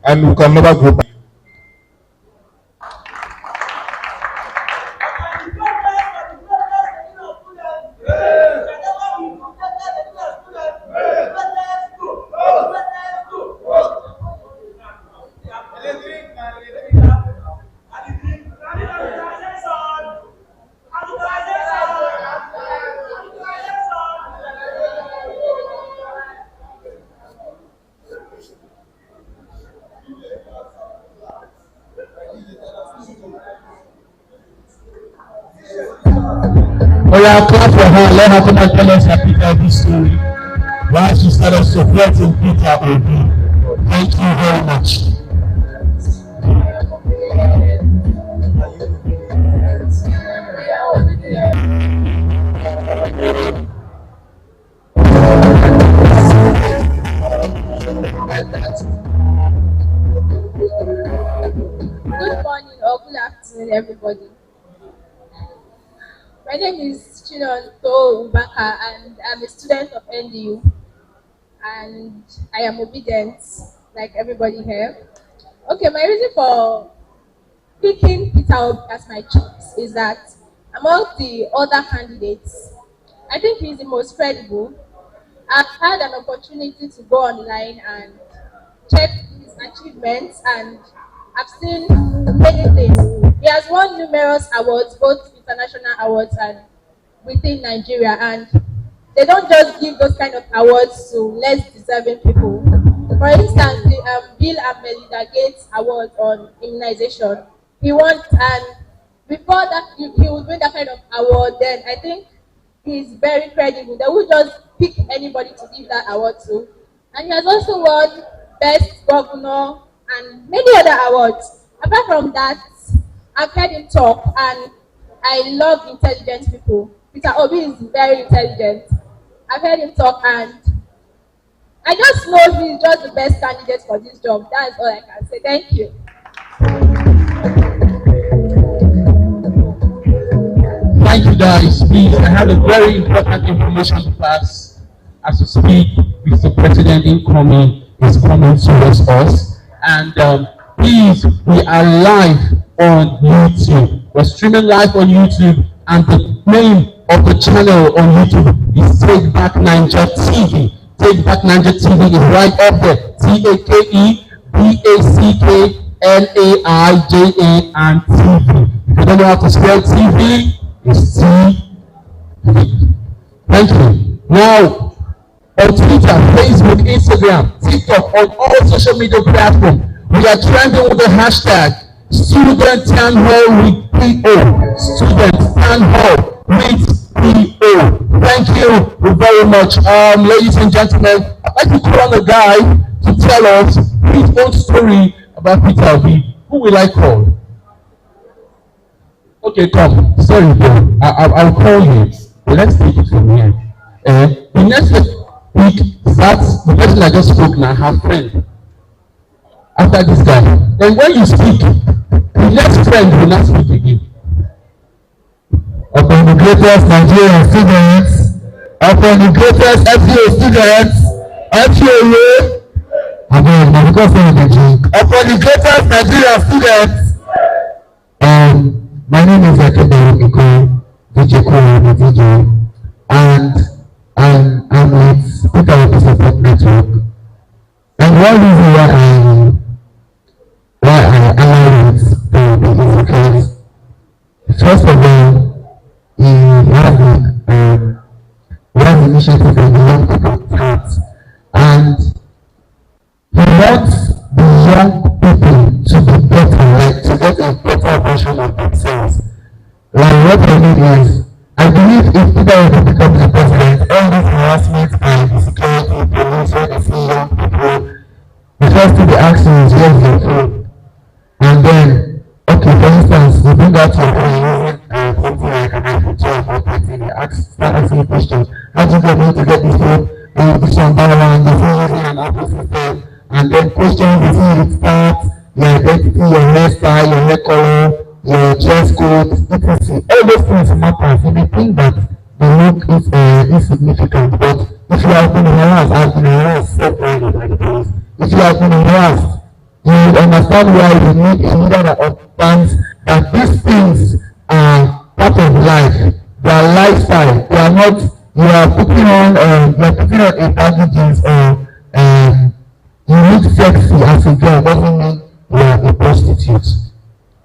and we can never go back. Oh yeah, clap for her. Let her come and tell us her Peter Obi story. Why she started supporting Peter Obi. Thank you very much. Good morning or good afternoon, everybody. My name is Chinonto Ubaka, and I'm a student of NDU, and I am Obidients, like everybody here. Okay, my reason for picking Peter Obi as my choice is that among the other candidates, I think he's the most credible. I've had an opportunity to go online and check his achievements, and I've seen many things. He has won numerous awards, both international awards and within Nigeria, and they don't just give those kind of awards to less deserving people. For instance, the Bill and Melinda Gates Award on immunization, he won, and before that he would win that kind of award, then I think he's very credible. They would just pick anybody to give that award to. And he has also won Best Governor and many other awards. Apart from that, I've heard him talk, and I love intelligent people. Peter Obi is very intelligent. I've heard him talk, and I just know he's just the best candidate for this job. That's all I can say. Thank you. Thank you guys. Please, I have a very important information to pass. As we speak, Mr. President incoming is coming towards us. And please, we are live on YouTube. We're streaming live on YouTube, and the name of the channel on YouTube is Take Back Ninja TV. Take Back Ninja TV is right up there. TakeBackNaija and TV. If you don't know how to spell TV, it's TV. Thank you. Now, on Twitter, Facebook, Instagram, TikTok, on all social media platforms, we are trending with the hashtag Student TownHall with PO. Student TownHall with PO. Thank you very much. Ladies and gentlemen, I'd like to call on a guy to tell us his own story about Peter Obi. Who will I call? Okay, come. Sorry, bro. I'll call you. Let's take it from here. The next week, that's the person I just spoke now, her friend. After this guy. Then when you speak, the next friend will not speak again. Upon the greatest Nigerian students, upon the greatest FCA students, FCA, upon the greatest Nigerian students, my name is Akebayo DJ Kuro, and I'm with Peter Obi Support Network. And one reason why I allow it is because, first of all, he has initiative in the young people's hearts, and he wants the young people to be better, like to get a better version of themselves. Like what I mean is, I believe if Peter Obi becomes the president, all this harassment and security, police, when they see young people, the first thing they ask you is where's your phone? And then, okay, for instance, you bring out your phone using something like an iPhone 12 or 13, they start asking you questions. How do you get me to get this phone? This one, that one, the phone using an Apple system, and then questions before you start, your identity, your hairstyle, your hair color, your dress code, etc. All those things matter. You may think that the look is insignificant, but if you have been harassed, I've been harassed, self-minded like it is. If you have been harassed, you will understand why we need a leader that understands that these things are part of life. They are lifestyle. They are not, you are putting on, you are putting on a baggy jeans or you look sexy as a girl doesn't mean you are a prostitute.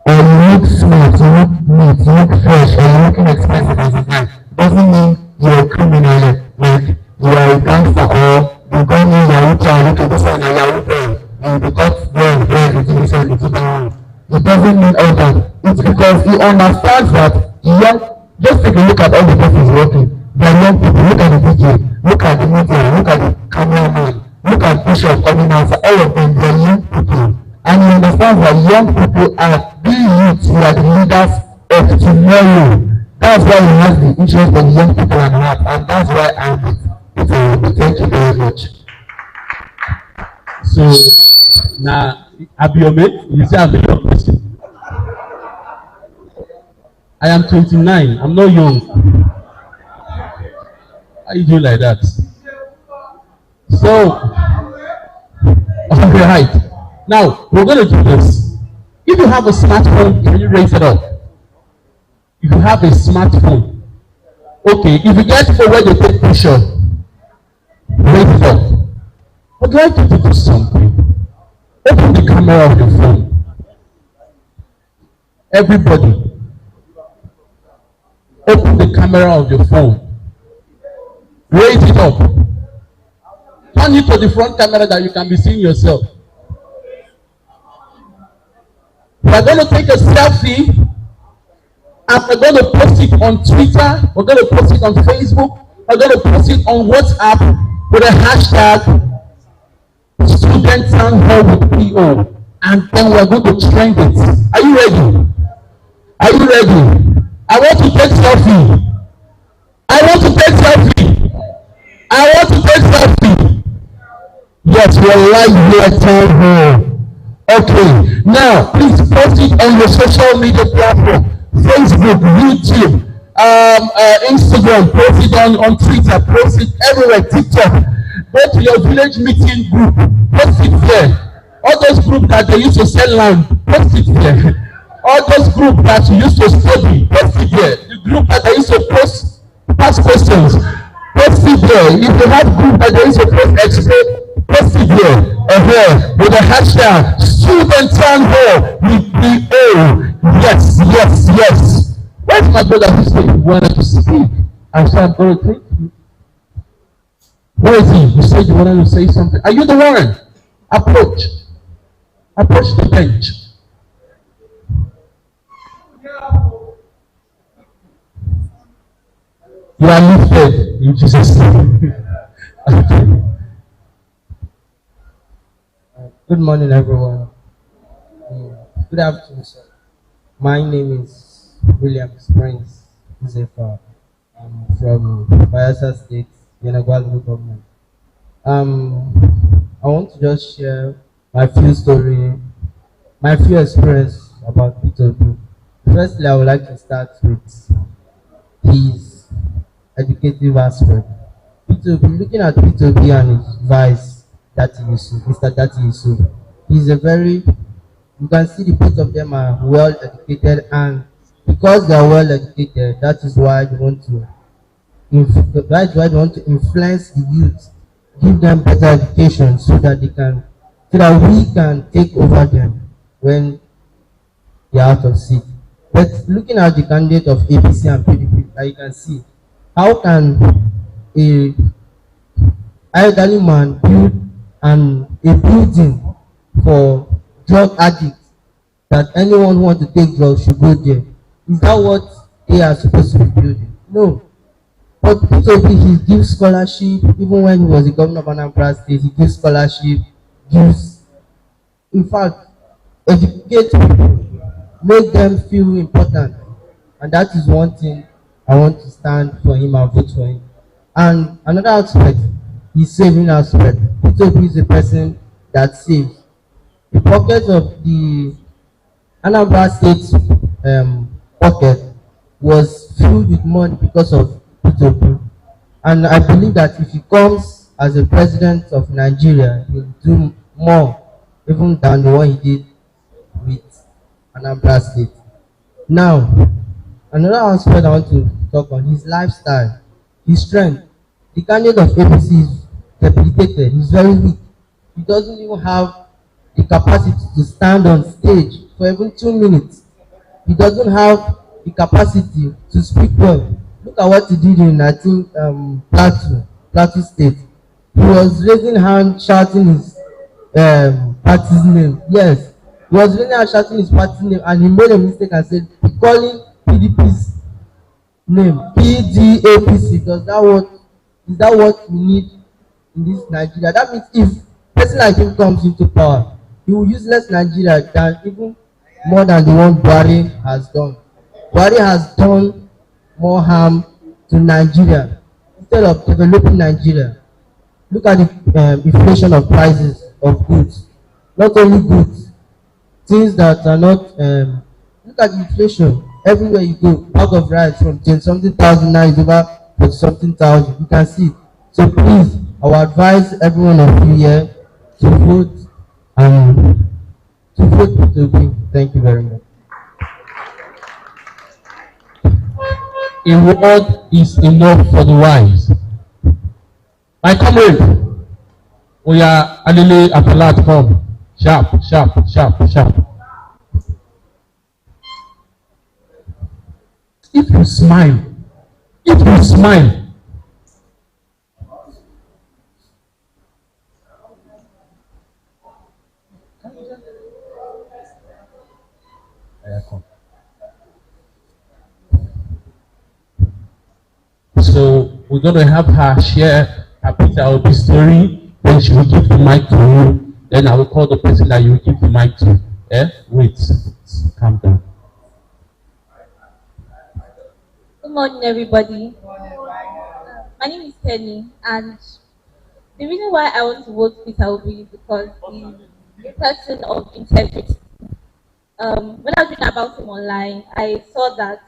Or you look smart, you look neat, you look fresh, or you're looking expensive as a guy doesn't mean you're a criminal, like you are a gangster or you go in Yahoo child, look at this one, a Yahoo boy, and you got well, you do this one, you do that one. It doesn't mean all that. It's because he understands that young, just take a look at all the persons working. They're young people. Look at the DJ, look at the media, look at the cameraman, look at Bishop coming out. All of them, they're young people. And he understands that young people are the youth, who are the leaders of tomorrow. That's why he has the interest of young people and heart, and that's why I'm with. Thank you very much. So now, Abiome, you say I'm a young person. I am 29. I'm not young. How you doing like that? So, okay, right. Now, we're going to do this. If you have a smartphone, can you raise it up? If you have a smartphone, okay. If you get to where they take picture, raise it up. I'd like you to do something. Open the camera of your phone. Everybody, open the camera of your phone. Raise it up. Turn it to the front camera that you can be seeing yourself. We are going to take a selfie and we're going to post it on Twitter. We're going to post it on Facebook. We're going to post it on WhatsApp with a hashtag Student TownHall with PO. And then we're going to trend it. Are you ready? Are you ready? I want to take selfie. I want to take selfie. I want to take selfie. Yes, we're live here at TownHall. Okay, now please post it on your social media platform. Facebook, YouTube, Instagram, post it on Twitter, post it everywhere, TikTok. Go to your village meeting group, post it there. All those groups that they used to sell land, post it there. All those groups that you used to study, post it there. The group that they used to pass questions, post it there. If you have group that they used to post explain, post it there. With the hashtag Student TownHall with PO. Yes, yes, yes. Where's my brother who said he wanted to speak? I said, I'm going to take you. Where is he? You said you wanted to say something. Are you the one? Approach. Approach the bench. You are lifted in Jesus' name. Okay. Good morning, everyone. Good afternoon, sir. My name is William Springs Josefa. I'm from BAYELSA State, Yenagoa local government. I want to just share my few story, my few experience about P2P. Firstly, I would like to start with his educative aspect. P2P, looking at P2P and his vice, Mr. Dati Yusuf. He's a very, you can see the both of them are well educated, and because they are well educated, that is why they want to influence the youth, give them better education so that we can take over them when they are out of seat. But looking at the candidate of APC and PDP, you can see how can a elderly man build a building for drug addicts that anyone who wants to take drugs should go there. Is that what they are supposed to be building? No. But P2P, he gives scholarship. Even when he was the governor of Anambra State, he gives scholarship, in fact, educate people, make them feel important. And that is one thing I want to stand for him and vote for him. And another aspect, the saving aspect. P2P is a person that saves. The pocket of the Anambra State pocket was filled with money because of P2P. And I believe that if he comes as a president of Nigeria, he will do more even than the one he did with Anambra State. Now, another aspect I want to talk on his lifestyle, his strength. The candidate of APC is debilitated. He's very weak. He doesn't even have the capacity to stand on stage for even 2 minutes. He doesn't have the capacity to speak well. Look at what he did in, I think, Plateau State. He was raising hand, shouting his party's name. Yes, he was raising hand, shouting his party's name, and he made a mistake and said, calling PDP's name, PDAPC. Is that what we need in this Nigeria? That means if person like him comes into power, he will use less Nigeria than even more than the one Buhari has done. Buhari has done more harm to Nigeria instead of developing Nigeria. Look at the inflation of prices of goods. Not only goods, things that are not. Look at the inflation everywhere you go. Bag of rice from 10-something thousand now is over 40-something thousand. You can see it. So please, I will advise everyone of you here to vote P2B. Thank you very much. A word is enough for the wise. My comrade, we are Alele Apalat come. Sharp, sharp, sharp, sharp. If you smile, so we're going to have her share her Peter Obi story. Then she will give the mic to you. Then I will call the person that you will give the mic to. Wait, calm down. Good morning, everybody. My name is Penny, and the reason why I want to vote Peter Obi is because he's a person of integrity. When I was reading about him online, I saw that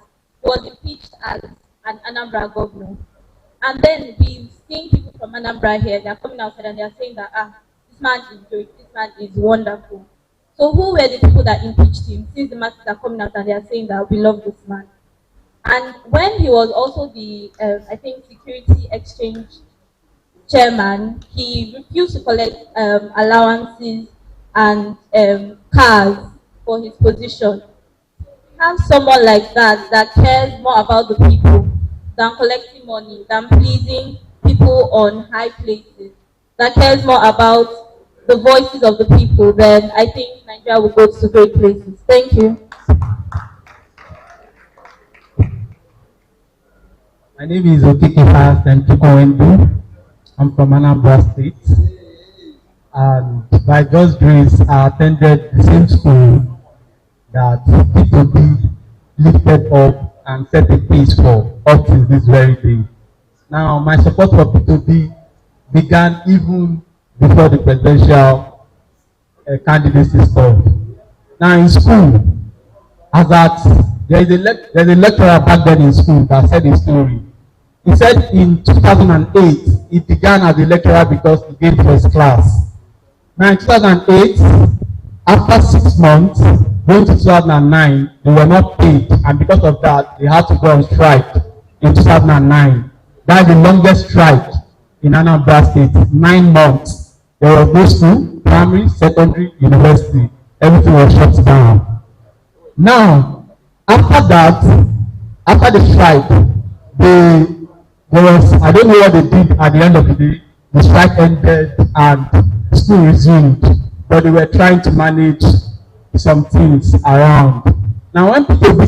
he was impeached as an Anambra governor. And then we've seen people from Anambra here, they're coming outside and they're saying that, this man is great, this man is wonderful. So who were the people that impeached him? Since the masses are coming out and they're saying that we love this man. And when he was also the, I think, Security Exchange chairman, he refused to collect allowances and cars for his position. Have someone like that cares more about the people than collecting money, than pleasing people on high places, that cares more about the voices of the people, then I think Nigeria will go to great places. Thank you. My name is Okiki Fast and Chikowendu. I'm from Anambra State. And by God's grace, I attended the same school that P2B lifted up and set a pace for up to this very day. Now, my support for P2B began even before the presidential candidacy stuff. Now, in school, as that there's a lecturer back then in school that said a story. He said in 2008, he began as a lecturer because he gave first class. Now, in 2008, after 6 months, going to 2009, they were not paid, and because of that, they had to go on strike in 2009. That's the longest strike in Anambra State. 9 months. There was no school, primary, secondary, university. Everything was shut down. Now, after that, after the strike, I don't know what they did at the end of the day. The strike ended and school resumed, but they were trying to manage some things around. Now, when P2B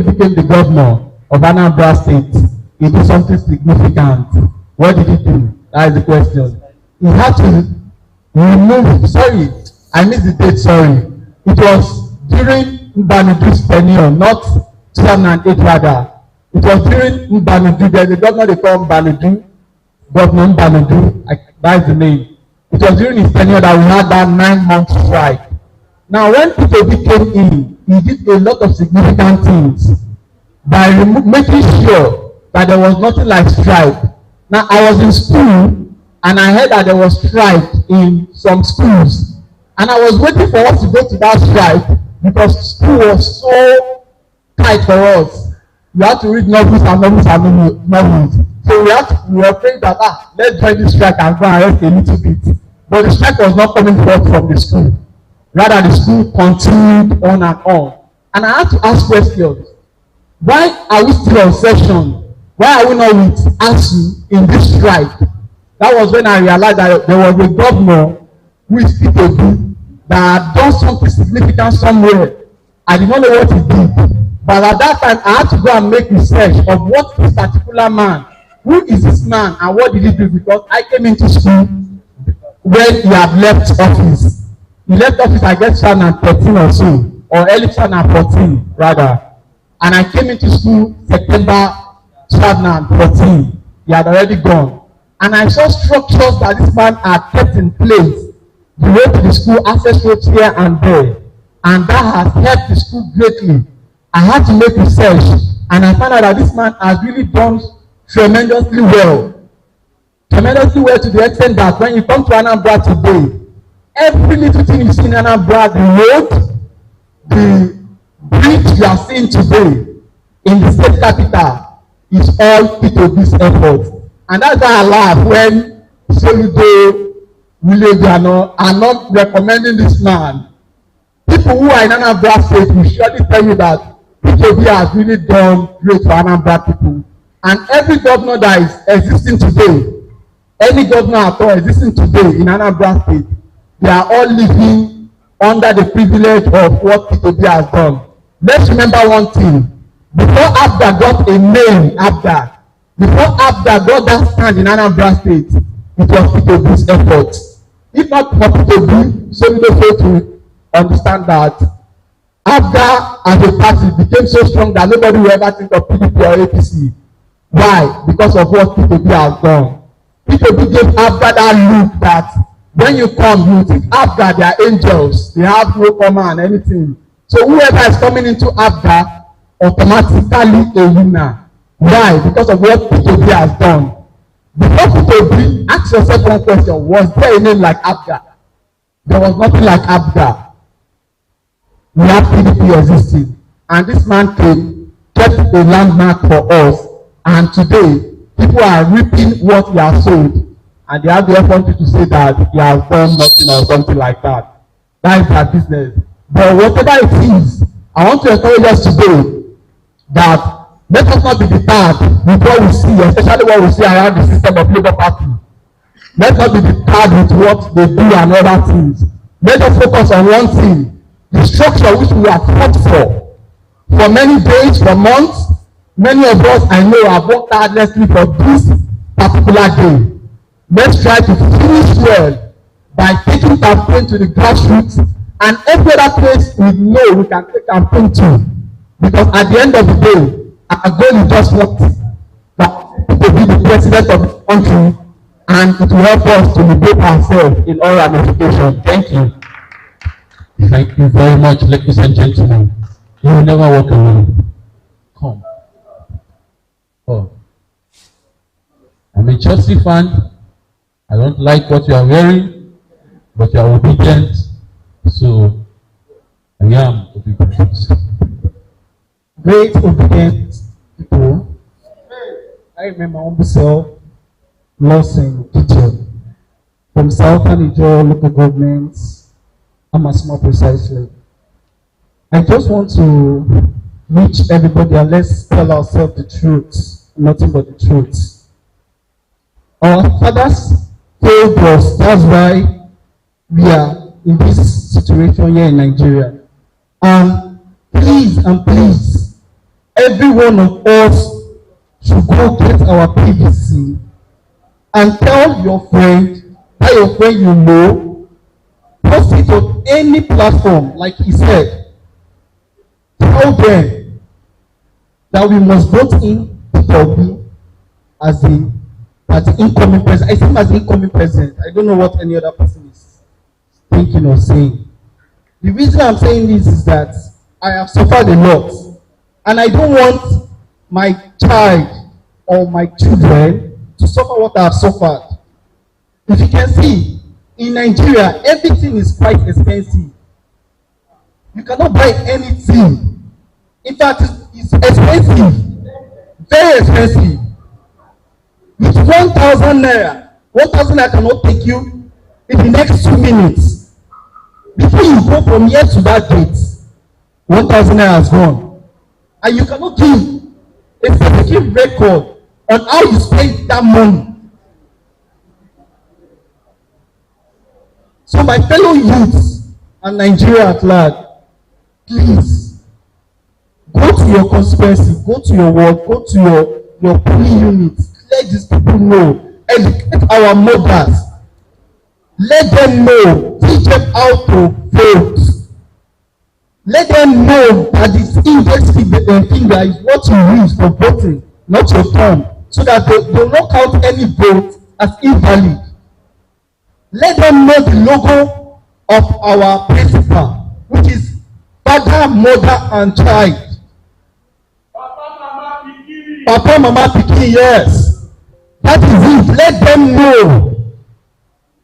became the governor of Anambra State, he did something significant. What did he do? That is the question. He had to remove, sorry, I missed the date, sorry. It was during Mbanudu's tenure, not 2008 rather. It was during Mbanudu, there's a governor they call Mbanudu, Governor Mbanudu, that is the name. It was during his tenure that we had that 9-month strike. Now, when P2B came in, he did a lot of significant things by making sure that there was nothing like strike. Now, I was in school, and I heard that there was strike in some schools, and I was waiting for us to go to that strike because school was so tight for us. We had to read novels and novels and novels. So we were praying that let's join this strike and go and rest a little bit. But the strike was not coming forth from the school. Rather, the school continued on and on. And I had to ask questions. Why are we still on session? Why are we not with ASU in this strike? That was when I realized that there was a governor who is P2B that had done something significant somewhere. I did not know what he did. But at that time, I had to go and make research of what this particular man, who is this man and what did he do? Because I came into school when he had left office. He left office, I guess, 2013 or so, or early 2014, rather. And I came into school September 2014. He had already gone. And I saw structures that this man had kept in place. The way to the school, access roads here and there. And that has helped the school greatly. I had to make research, and I found out that this man has really done tremendously well. Tremendously well to the extent that when you come to Anambra today, every little thing you see in Anambra, the road, the bridge you are seeing today in the state capital is all P2B's effort. And that's why I laugh when Soludo, William are not recommending this man. People who are in Anambra State will surely tell you that P2B has really done great for Anambra people. And every governor that is existing today, any governor at all existing today in Anambra State, they are all living under the privilege of what P2B has done. Let's remember one thing. Before ABDA got a name, ABDA, before ABDA got that stand in Anambra State, it was P2B's effort. If not for P2B, so we don't fail to understand that ABDA as a party became so strong that nobody will ever think of PDP or APC. Why? Because of what P2B has done. P2B gave ABDA that look that when you come, you think ABDA, they are angels. They have no command, anything. So whoever is coming into ABDA, automatically a winner. Why? Because of what P2B has done. Before P2B, ask yourself one question. Was there a name like ABDA? There was nothing like ABDA. We have PDP existing, and this man came, kept a landmark for us, and today people are reaping what he has sowed, and they have the authority to say that he has done nothing or something like that. That is their business. But whatever it is, I want to encourage us today that let us not be deterred with what we see, especially what we see around the system of Labour Party. Let us be deterred with what they do and other things. Let us focus on one thing. The structure which we have fought for many days, for months. Many of us, I know, have worked tirelessly for this particular day. Let's try to finish well by taking campaign to the grassroots and every other place we know we can take campaign to. Because at the end of the day, our goal is just what? To be the president of the country, and it will help us to liberate ourselves in all ramifications. Thank you. Thank you very much, ladies and gentlemen. You will never walk away. Come. Oh. I'm a Chelsea fan. I don't like what you are wearing, but you are obedient. So, I am obedient. Great obedient people. I remember on myself, lost in Ijo. From Southern Ijo local governments, I'm a small precisely. I just want to reach everybody and let's tell ourselves the truth, nothing but the truth. Our fathers failed us, that's why we are in this situation here in Nigeria. And please, every one of us should go get our PVC and tell your friend, you know, post it on any platform, like he said. Tell them that we must vote in P2B as the incoming president. I see him as the incoming president. I don't know what any other person is thinking or saying. The reason I'm saying this is that I have suffered a lot, and I don't want my child or my children to suffer what I have suffered. If you can see, in Nigeria, everything is quite expensive. You cannot buy anything. In fact, it's expensive, very expensive. With 1,000 naira, 1,000 naira cannot take you in the next 2 minutes. Before you go from here to that gate, 1,000 naira has gone. And you cannot give a specific record on how you spend that money. So my fellow youths and Nigeria at large, please go to your constituency, go to your ward, go to your polling units. Let these people know. Educate our mothers. Let them know. Teach them how to vote. Let them know that this index finger is what you use for voting, not your thumb, so that they will not count any vote as invalid. Let them know the logo of our principal, which is father, mother, and child. Papa, mama, pikin, yes. That is it. Let them know.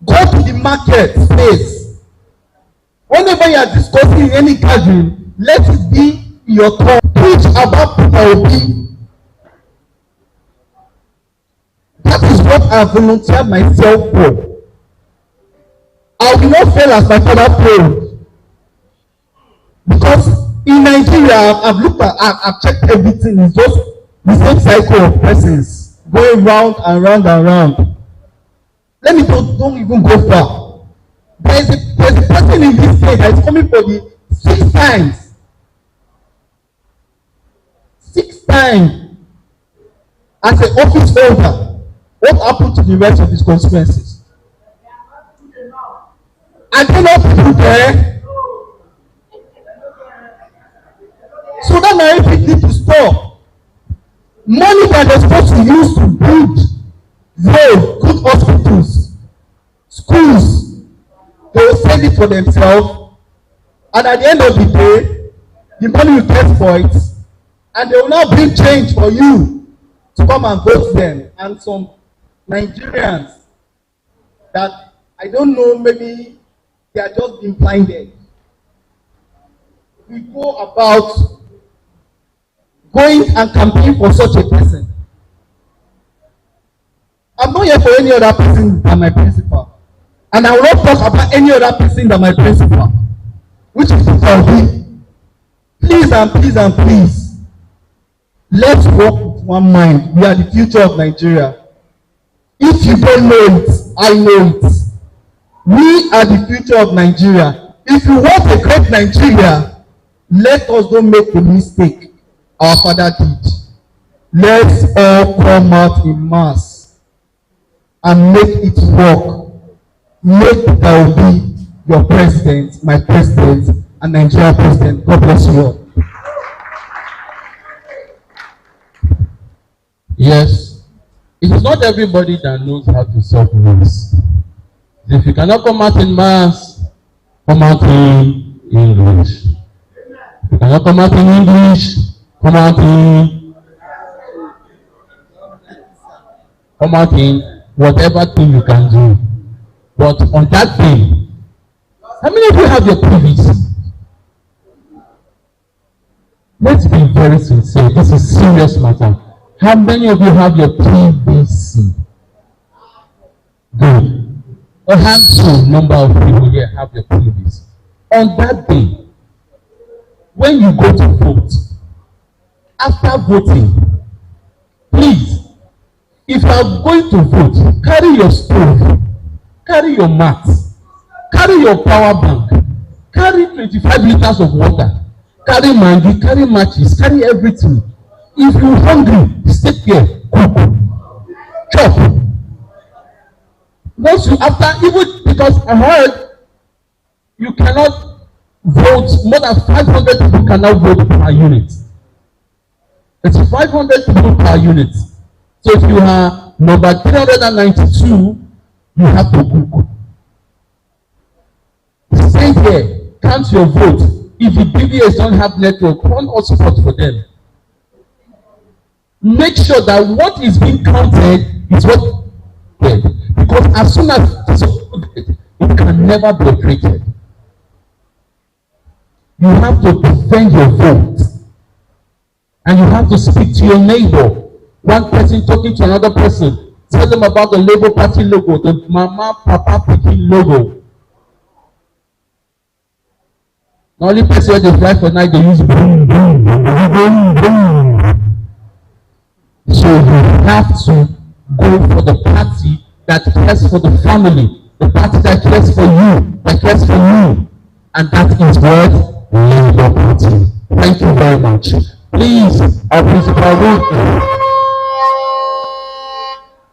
Go to the market space. Whenever you are discussing any gathering, let it be your turn. Preach about Obi. That is what I volunteered myself for. I will not fail as my father failed. Because in Nigeria, I've looked at, I've checked everything. It's just the same cycle of persons going round and round and round. Let me don't even go far. There's a person in this state that is coming for the 6 times. 6 times as an office holder. What happened to the rest of his constituencies? Are they not people there? So that narrative needs to stop. Money that they're supposed to use to build roads, good hospitals, schools, they will save it for themselves, and at the end of the day, the money will get for it, and they will now bring change for you to come and vote them. And some Nigerians that I don't know, maybe they are just being blinded. We go about going and campaigning for such a person. I'm not here for any other person than my principal. And I will not talk about any other person than my principal, which is Obi. Please and please and please, let's work with one mind. We are the future of Nigeria. If you don't know it, I know it. We are the future of Nigeria. If you want a great Nigeria, let us don't make the mistake our father did. Let's all come out in mass and make it work. Make that will be your president, my president, and Nigeria president. God bless you all. Yes, it is not everybody that knows how to solve news. If you cannot come out in mass, come out in English. If you cannot come out in English, come out in whatever thing you can do. But on that day, how many of you have your PVC? Let's be very sincere. This is a serious matter. How many of you have your PVC? Good. A handful number of people here have your PVC. On that day, when you go to vote, after voting, please, if you are going to vote, carry your stove, carry your mat, carry your power bank, carry 25 liters of water, carry mangi, carry matches, carry everything. If you're hungry, sit here, cook, chop. Once you after, even because I heard you cannot vote, more than 500 people cannot vote per unit. It's 500 people per unit. So if you are number 392, you have to cook. Stay here, count your vote. If the BVS don't have network, run hotspot for them. Make sure that what is being counted is what. Because Because as soon as it is uploaded, it can never be operated. You have to defend your vote. And you have to speak to your neighbor. One person talking to another person. Tell them about the Labour Party logo, the Mama Papa Pikin logo. The only person when they fly for night, they use boom, boom, boom, boom. So you have to go for the party that cares for the family, the party that cares for you, that cares for you. And that is what? Labour Party. Thank you very much. Please, our principal will.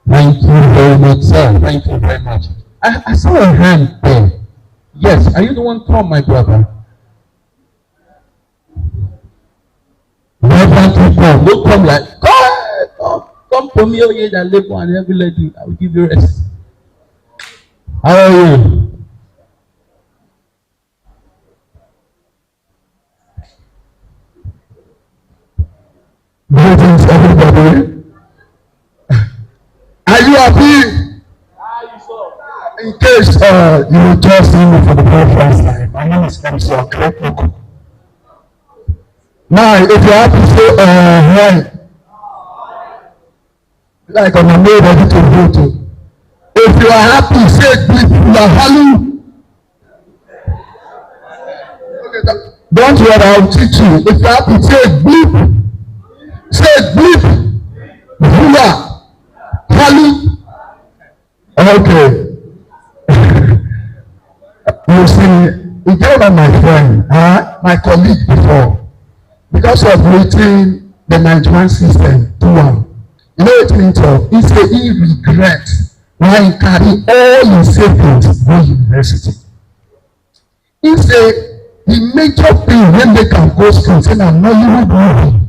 Thank you very much, sir. Thank you very much. I saw a hand there. Yes, are you the one come, my brother? Reverend people, don't come like, come to me, oh yeah, that labor and every lady, I will give you rest. How are you? Greetings, everybody. Are you happy? In case you just see me for the very first time, my name is MC Okrepuku. Now, if you have to say, hi, like on a maid ready to go to. If you are happy, say, bleep, you are happy. Okay, don't worry, I will teach you. If you are happy, say, bleep. Say, bleep. You are happy. Okay. You see, you get on my friend, my colleague before. Because of waiting the management system to one. You know what it means of? He say he regrets why he carry all his savings go university. He say the major thing when they can go school, say na Nollywood movie.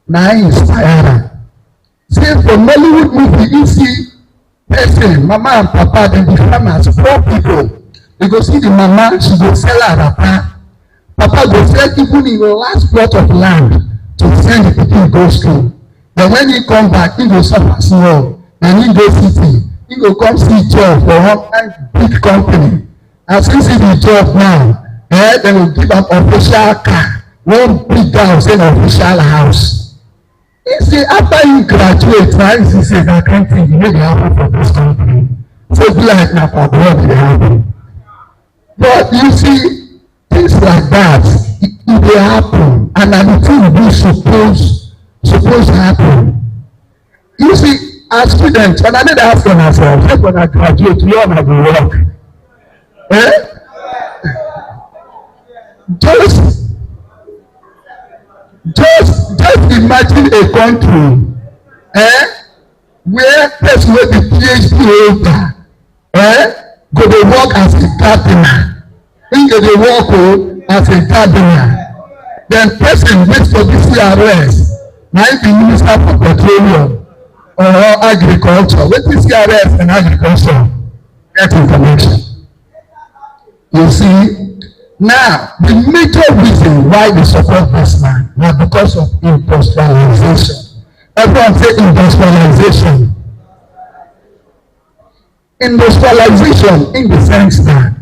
Na inspire am. Say for Nollywood movie, he see person, mama and papa, dem be farmers, poor people. You go see the mama, she go sell her wrapper. Papa go sell even in the last plot of land to send the pikin go school. Then when he come back, he go suffer small. Then he go city. He go come see job for one big company. As he see the job now, they will give am official car. One big house in official house. He say after he graduate, now he say that kind of thing you know dey happen for this company. So be like na for abroad dey happen. But you see, things like that, it dey happen, and na the thing we suppose happen. You see, as students, when I need to ask myself, if when I graduate, where am I go work? Just imagine a country, where person wey be PhD holder, go dey work as a gardener. He go dey work as a gardener. Then person wait for the CRS, na him be minister for petroleum or agriculture. Wetin CRS and agriculture get information. You see, now the major reason why we support this man na because of industrialization. Everyone say industrialization. Industrialization in the sense that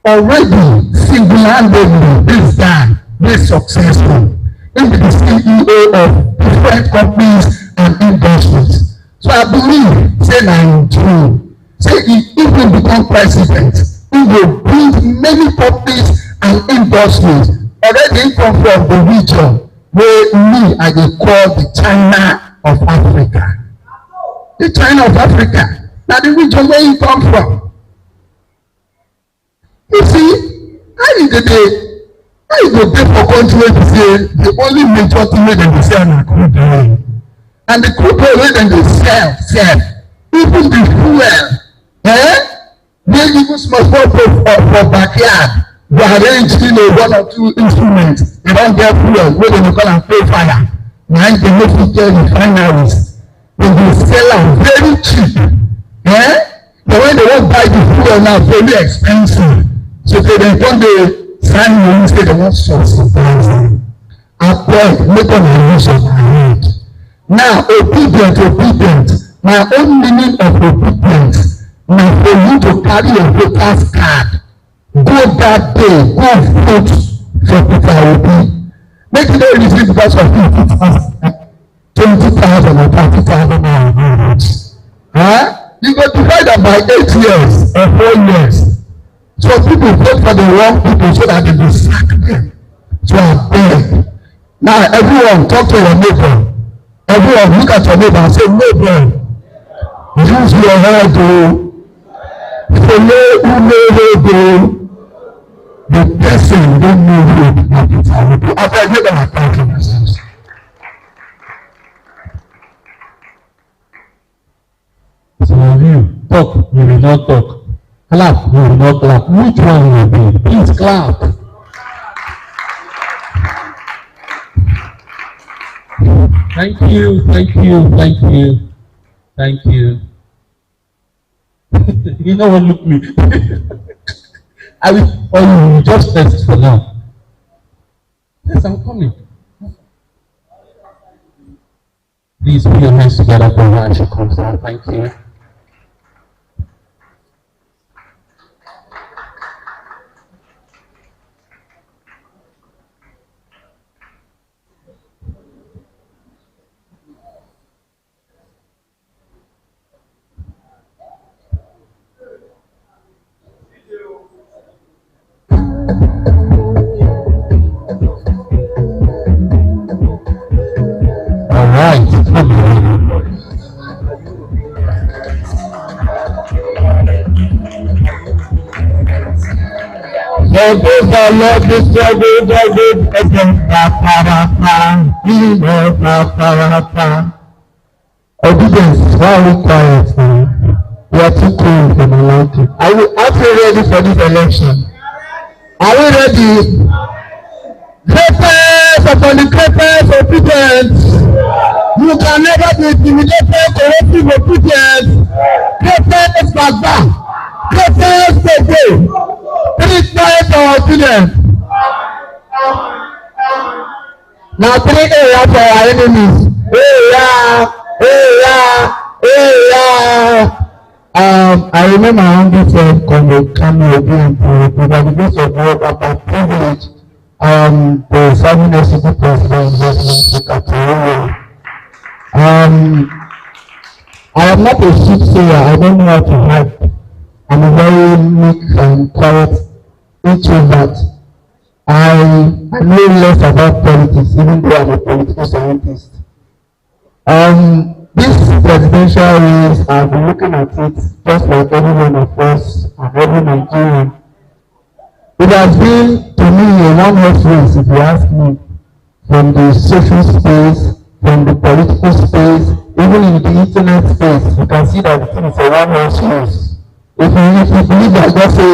already single-handedly this guy is successful. He be the CEO of different companies and industries. So I believe, say na him true, say if he become president, he will build many companies and industries. Already come from the region where me I dey call the China of Africa. The China of Africa, na the region where he come from. You see, how you go dey for country wey be say the only major thing wey dem dey sell na crude oil, and the crude oil wey dem dey sell even the fuel, wey even small for backyard go arrange one or two instruments. They don get fuel wey dem dey call am pay fire. Na im dey make fit get refineries. Dem dey sell am very cheap. But when they wan buy the fuel now very expensive. So they don dey sign money say they wan subsidize am. Abeg make una use una head. Now obedient My own meaning of obedience na for you to carry your voter's card go that day go vote for Peter Obi. Make you no reason because of him 20,000 or 30,000 naira. You go divide am by 8 years or 4 years. So people vote for the wrong people so that they will sack them. So abeg, now everyone talk to your neighbor. Everyone look at your neighbor and say, neighbor, use your head o. Follow who no road o. The person don't know road na Peter Obi. Abeg make dem account for themselves. Some of you talk, you will not talk. Clap, you will not clap. Which one will be? Please clap. Thank you, thank you, thank you, thank you. You know what, look me. I will, or you will just test for now. Yes, I'm coming. Please put your hands together for her as she comes down. Thank you. Lord, this struggle, David, against Obedience, why are we quiet now? We are too cool for my liking. Are you ready for this election? Are we ready? Greatest upon the greatest obedience. You can never be intimidated, corrective obedience. Greatest Bagba. Greatest Togo. 3 times our obedience. Now 3 areas for our enemies. I remember when this come again for the grace of God and by privilege the serving executive president I am not a soothsayer. I don't know how to hide. I'm a very meek and quiet introvert. I know less about politics, even though I'm a political scientist. This presidential race, I've been looking at it just like every one of us and every Nigerian. It has been, to me, a one-horse race, if you ask me, from the social space, from the political space, even in the internet space. You can see that it is a one-horse race. If you believe that, just say,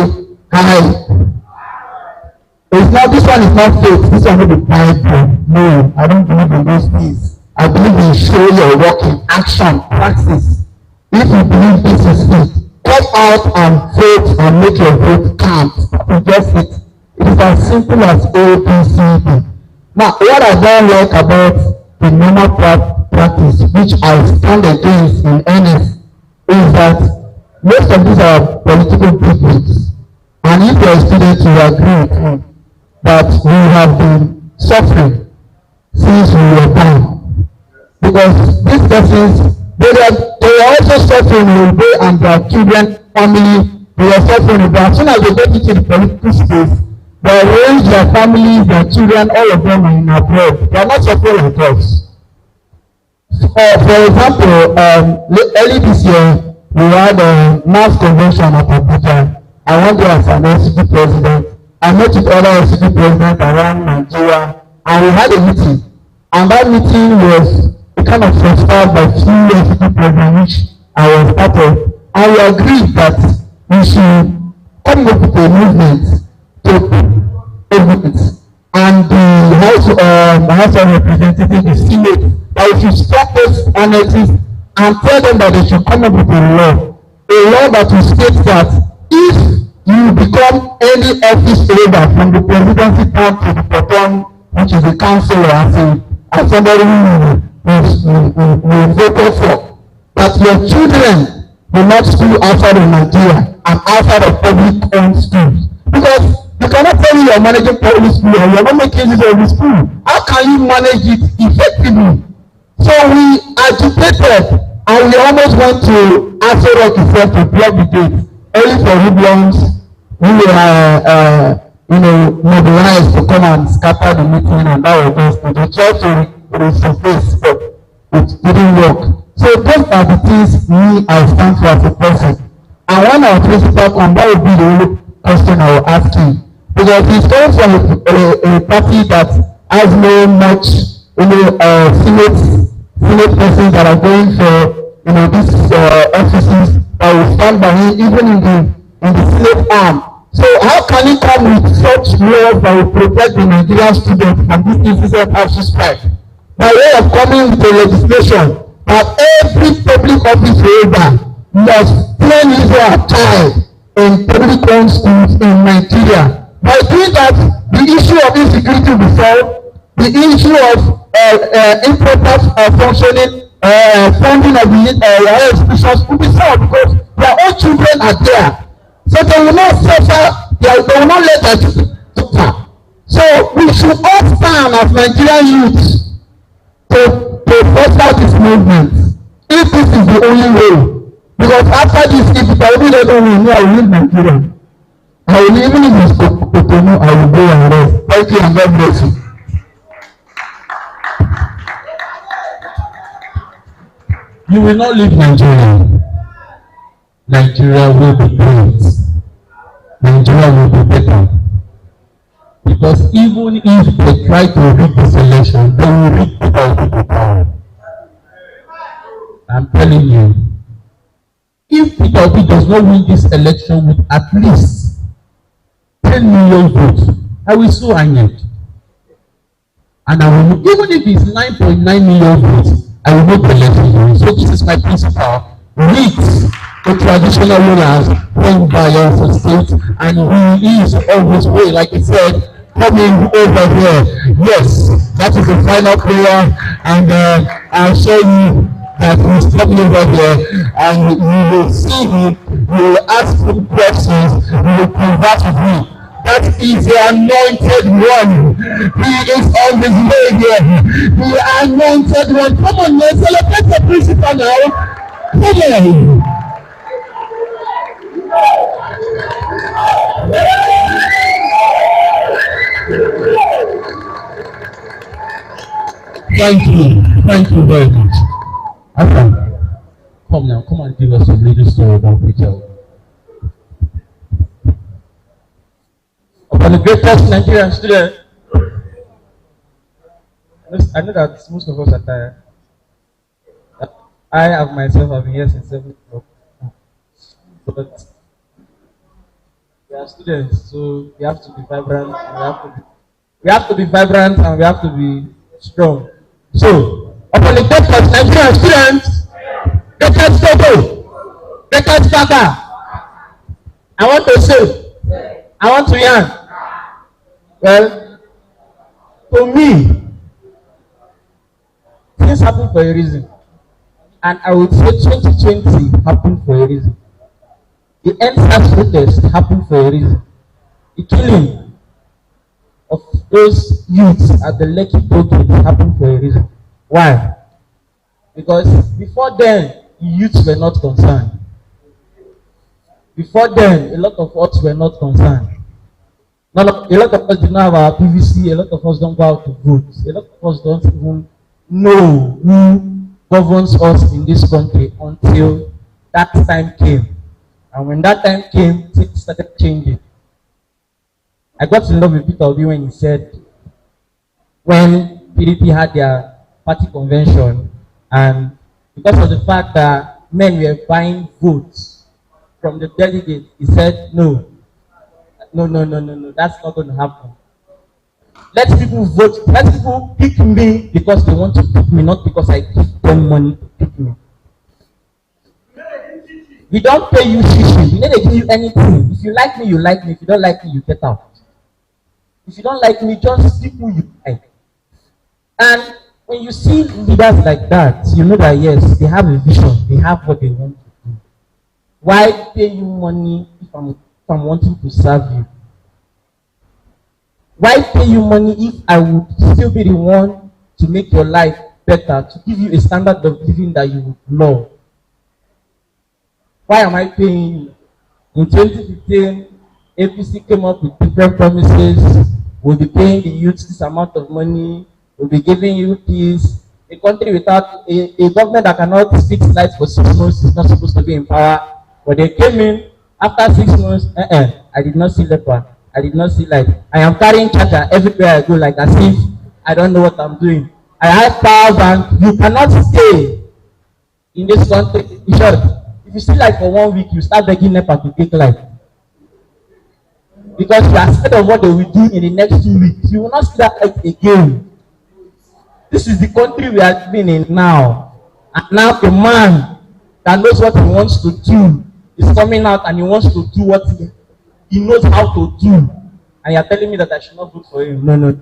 hi. It's not, this one is not fake, this one will be Bible. No, I don't believe in those things. I believe in show your work in action, practice. If you believe this is it, come out and vote and make your vote count. Just it. It is as simple as ABCD. Now, what I don't like about the normal practice, which I stand against in earnest, is that most of these are political bigwigs. And if you are a student, you agree with me that we have been suffering since we were born. Because these persons, they were also suffering with they and their children, family, they were suffering. But as soon as they get into the political space, they arrange their families, their children, all of them are in abroad. They are not suffering like us. For example, early this year, we had a mass convention at Abuja. I went there as an LCD president. I met with other LCD presidents around Nigeria, and we had a meeting. And that meeting was kind of transferred by few LCD presidents, which I was part of. And we agreed that we should come up with a movement to movement. And the House of Representatives, the Senate, that we should stop those anarchists and tell them that they should come up with a law that will state that if you become any office holder from the presidency down to the bottom, which is the councillor, as somebody who voted for, that your children will not school outside of Nigeria and outside of public owned schools. Because you cannot tell me you're managing public school and you're not making use of the school. How can you manage it effectively? So we agitated and we almost went to Aso Rock itself to block the gate, only for hoodlums who were mobilized to come and scatter the meeting, and that was just they tried to resurface, but it didn't work. So those are the things I stand for as a person. And when our principal come, that would be the only question I will ask him. Because he's coming from a party that has no much, Senate persons that are going for, these offices that will stand by him, even in the Senate arm. So how can he come with such laws that will protect the Nigerian students and this incident have suspect? By way of coming with a legislation that every public office holder must plain Israel child in public owned schools in Nigeria. By doing that, the issue of insecurity will be solved, the issue of improper functioning, funding of the higher institutions will be solved, because their own children are there. So they will not suffer, they will not let their children suffer. So we should all stand as Nigerian youths to foster this movement, if this is the only way. Because after this, if it will be the only way, I will leave Nigeria. I will, even if it's Cotonou, I will go and rest. Thank you and God bless you. You will not leave Nigeria. Nigeria will be great. Nigeria will be better. Because even if they try to rig this election, they will rig the power. I'm telling you, if Peter Obi does not win this election with at least 10 million votes, I will sue Anyek. And I will, even if it's 9.9 million votes, I will not elect him. So this is my principle. With the traditional rulers from BAYELSA state, and he is on his way, like I said, coming over here. Yes, that is the final prayer, and I'll show you that he's coming over here, and you will see him, you will ask him questions, you will converse with him. That is the anointed one. He is on his way here. The anointed one. Come on, let's celebrate the principal now. Come on. Thank you very much. After, come now, come and give us a little story about Peter. Upon the greatest Nigerian student, I know that most of us are tired. I have myself, I've been here since 7 o'clock. But we are students, so we have to be vibrant. We have to be vibrant, and we have to be strong. So, upon the greatest Nigerian students, greatest Toto, greatest Kaka, I want to say, I want to yarn. Well, to me, things happen for a reason. And I would say 2020 happened for a reason. The NSAS protest happened for a reason. The killing of those youths at the Lekki tollgate happened for a reason. Why? Because before then, the youths were not concerned. Before then, a lot of us were not concerned. A lot of us did not have our PVC, a lot of us don't go out to vote. A lot of us don't even know who governs us in this country until that time came. And when that time came, things started changing. I got in love with Peter Obi when he said, when PDP had their party convention, and because of the fact that men were buying votes from the delegates, he said, no, that's not going to happen. Let people vote, let people pick me because they want to pick me, not because I give them money to pick me. We don't pay you shishi, we never give you anything. If you like me, you like me. If you don't like me, you get out. If you don't like me, just pick who you like. And When you see leaders like that, you know that yes, they have a vision, they have what they want to do. Why pay you money if I'm wanting to serve you? Why pay you money if I would still be the one to make your life better, to give you a standard of living that you would love? Why am I paying you? In 2015, APC came up with different promises. We'll be paying the youth this amount of money. We'll be giving you peace. A country without a government that cannot fix lights for 6 months is not supposed to be in power. But they came in after 6 months. I did not see leper. I did not see light. I am carrying charger everywhere I go, like as if I don't know what I'm doing. I have power bank. You cannot stay in this country. In short, if you see light for 1 week, you start begging NEPA to take light. Because you are scared of what they will do in the next 2 weeks. You will not see that light again. This is the country we are living in now. And now a man that knows what he wants to do is coming out and he wants to do what he knows how to do. And you are telling me that I should not vote for him. No.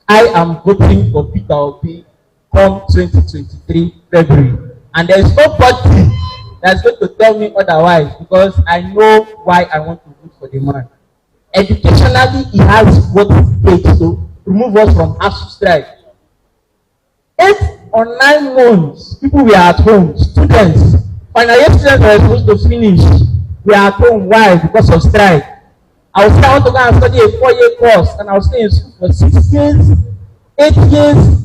I am voting for Peter Obi come 2023 February. And there is nobody that's going to tell me otherwise, because I know why I want to vote for the man. Educationally, he has what it takes to remove us from ASU strike. 8 or 9 months, people were at home, students, final year students were supposed to finish. We are at home. Why? Because of strike. I was saying I want to go and study a 4-year course, and I was staying in school for 6 years, 8 years,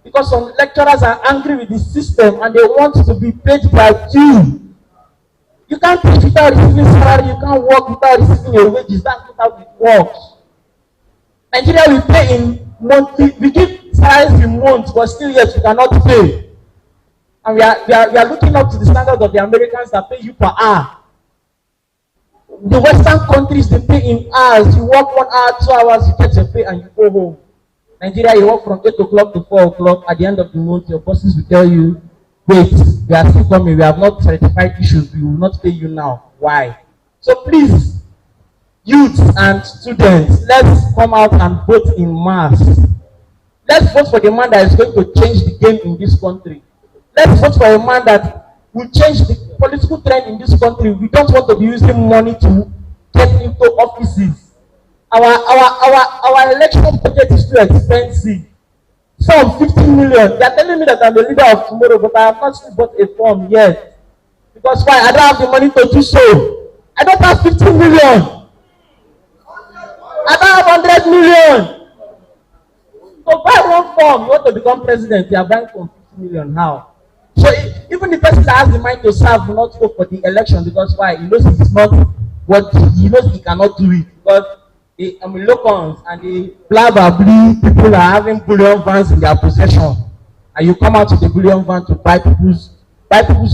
because some lecturers are angry with the system and they want to be paid by you. You can't teach without receiving salary, you can't work without receiving your wages. That's not how it works. Nigeria, we pay in monthly, we give salaries in months, but still yet we cannot pay. And we are looking up to the standard of the Americans that pay you per hour. The Western countries, they pay in hours. You work 1 hour, 2 hours, you get your pay and you go home. Nigeria, you work from 8 o'clock to 4 o'clock. At the end of the month, your bosses will tell you, wait, we are still coming, we have not certified issues, we will not pay you now. Why? So please, youths and students, let's come out and vote in mass. Let's vote for the man that is going to change the game in this country. Let's vote for a man that will change the political trend in this country. We don't want to be using money to get into offices. Our election budget is too expensive. Some 15 million. They are telling me that I'm the leader of tomorrow, but I have not still bought a form yet. Because why? I don't have the money to do so. I don't have 15 million. I don't have 100 million. So buy one form, you want to become president, you are buying from 50 million. How? So even the person that has the mind to serve will not go for the election, because why? He knows it's not what he knows, he cannot do it. Because the Americans and the blah blah blah people are having bullion vans in their possession, and you come out with a bullion van to buy people's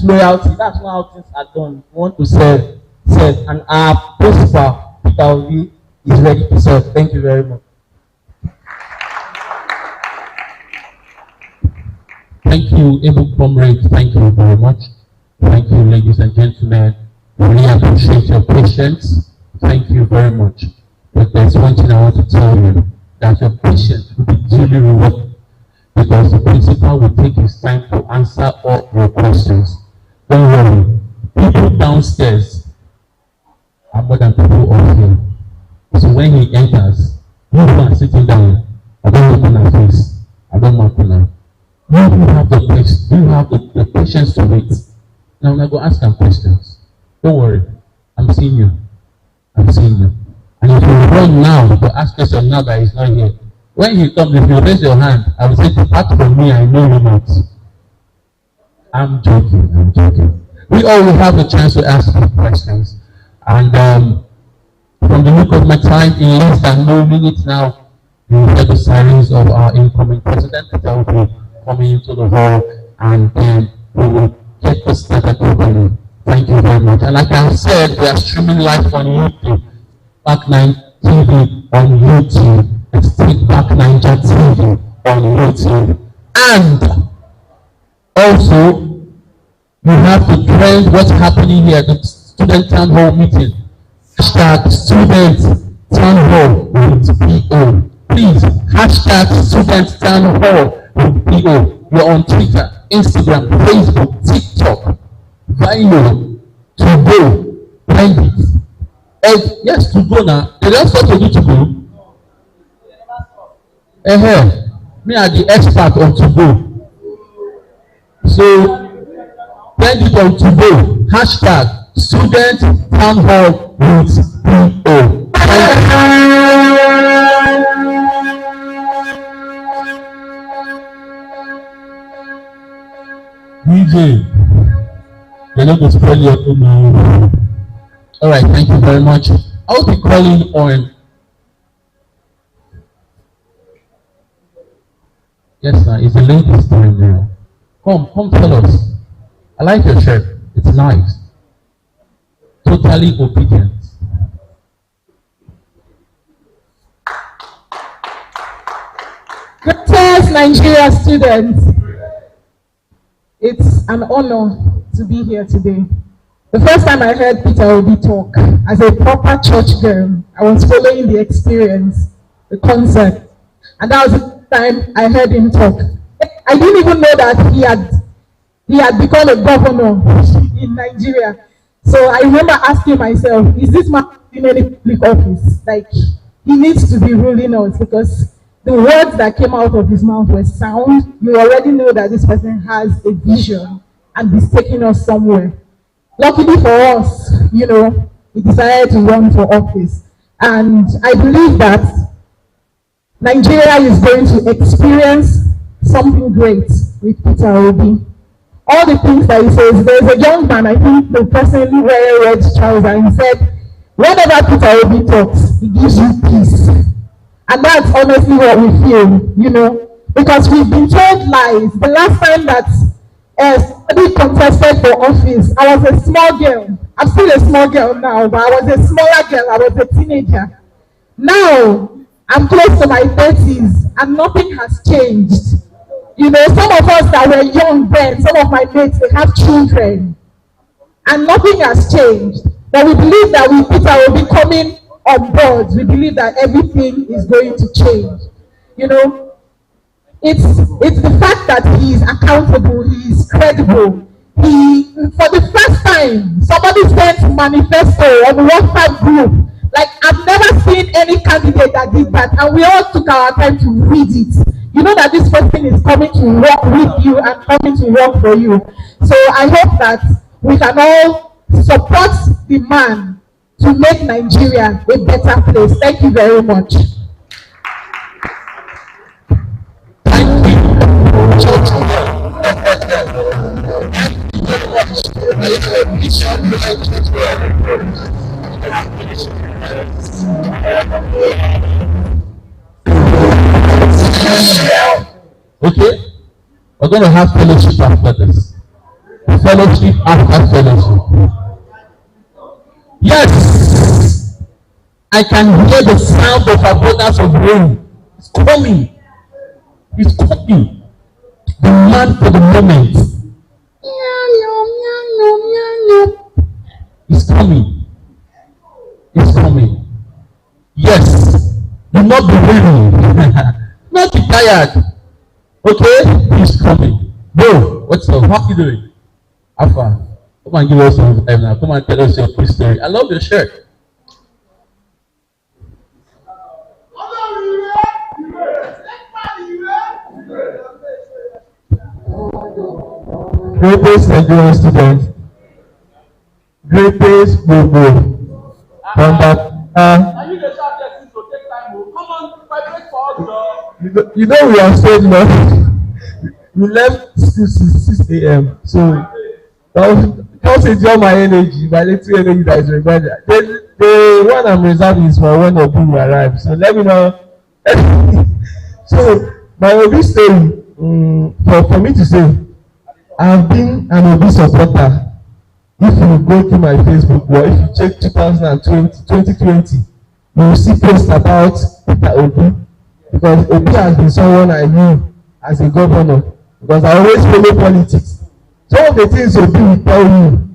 loyalty. That's not how things are done. You want to serve, and our principal Peter Obi is ready to serve. Thank you very much. Thank you, able comrades. Thank you very much. Thank you, ladies and gentlemen. We really appreciate your patience. Thank you very much. But there's one thing I want to tell you, that your patience will be duly rewarded, because the principal will take his time to answer all your questions. Don't worry. People downstairs are more than people up here. So when he enters, you who are sitting down, I don't look on her face. I don't want to know. You have the place, you have the patience to wait. Now I'm going to ask them questions. Don't worry. I'm seeing you. I'm seeing you. And if you run now to ask questions now that he's not here, when he comes, if you raise your hand, I will say, depart from me, I know you not. I'm joking. We all will have a chance to ask questions. And from the look of my time, in less than no minutes now, you will hear the silence of our incoming president that will be coming into the hall, and then we will get this started properly. Thank you very much. And like I said, we are streaming live on YouTube, Back9 TV on YouTube. It's Take Back Ninja TV on YouTube. And also, you have to trend what's happening here, the student town hall meeting. Hashtag student town hall with PO. Please, hashtag student town hall P-O. You're on Twitter, Instagram, Facebook, TikTok, Vine, Togo, Blendit. Yes, Togo now. They don't start to do Togo. Me are the expert on Togo. So, Blendit on Togo. Hashtag student town hall with P-O. DJ, you're not going to spoil your own. All right, thank you very much. I'll be calling on. Yes, sir. It's a ladies' time now. Come, tell us. I like your shirt. It's nice. Totally obedient. Greetings, Nigeria students. It's an honor to be here today. The first time I heard Peter Obi talk, as a proper church girl, I was following the experience, the concept, and that was the time I heard him talk. I didn't even know that he had become a governor in Nigeria. So I remember asking myself, is this man in any public office? Like, he needs to be ruling us, because the words that came out of his mouth were sound. You already know that this person has a vision and he's taking us somewhere. Luckily for us, he decided to run for office. And I believe that Nigeria is going to experience something great with Peter Obi. All the things that he says, there's a young man, I think the person wearing red trousers, and he said, whenever Peter Obi talks, he gives you peace. And that's honestly what we feel, because we've been told lies. The last time that somebody contested for office, I was a small girl. I'm still a small girl now, but I was a smaller girl. I was a teenager. Now, I'm close to my 30s, and nothing has changed. Some of us that were young then, some of my mates, they have children, and nothing has changed. But we believe that with Peter Obi coming on board, we believe that everything is going to change. It's the fact that he is accountable, he is credible. For the first time, somebody sent manifesto on the WhatsApp group. Like, I've never seen any candidate that did that, and we all took our time to read it. You know that this person is coming to work with you and coming to work for you. So I hope that we can all support the man to make Nigeria a better place. Thank you very much. Thank you. Okay, we're going to have fellowship after this. Fellowship after fellowship. Yes, I can hear the sound of abundance of rain. It's coming. It's coming. The man for the moment. It's coming. It's coming. Yes, do not be weary. Not be tired. Okay, he's coming. Bro, what's up? How you doing? Alpha, come and give us some time now. Come and tell us your quick story. I love your shirt. Greatest Nigerian student, greatest Bobo, from that. You know we have stayed long. We left school 6 a.m. So don't enjoy my energy, my little energy that is required. The one I'm reserving is for when Obi will arrive. So let me know. So my Obi story, for me to say, I have been an Obi supporter. If you go to my Facebook or if you check 2020, you will see posts about Peter Obi, because Obi has been someone I knew as a governor, because I always follow politics. Some of the things Obi will tell you,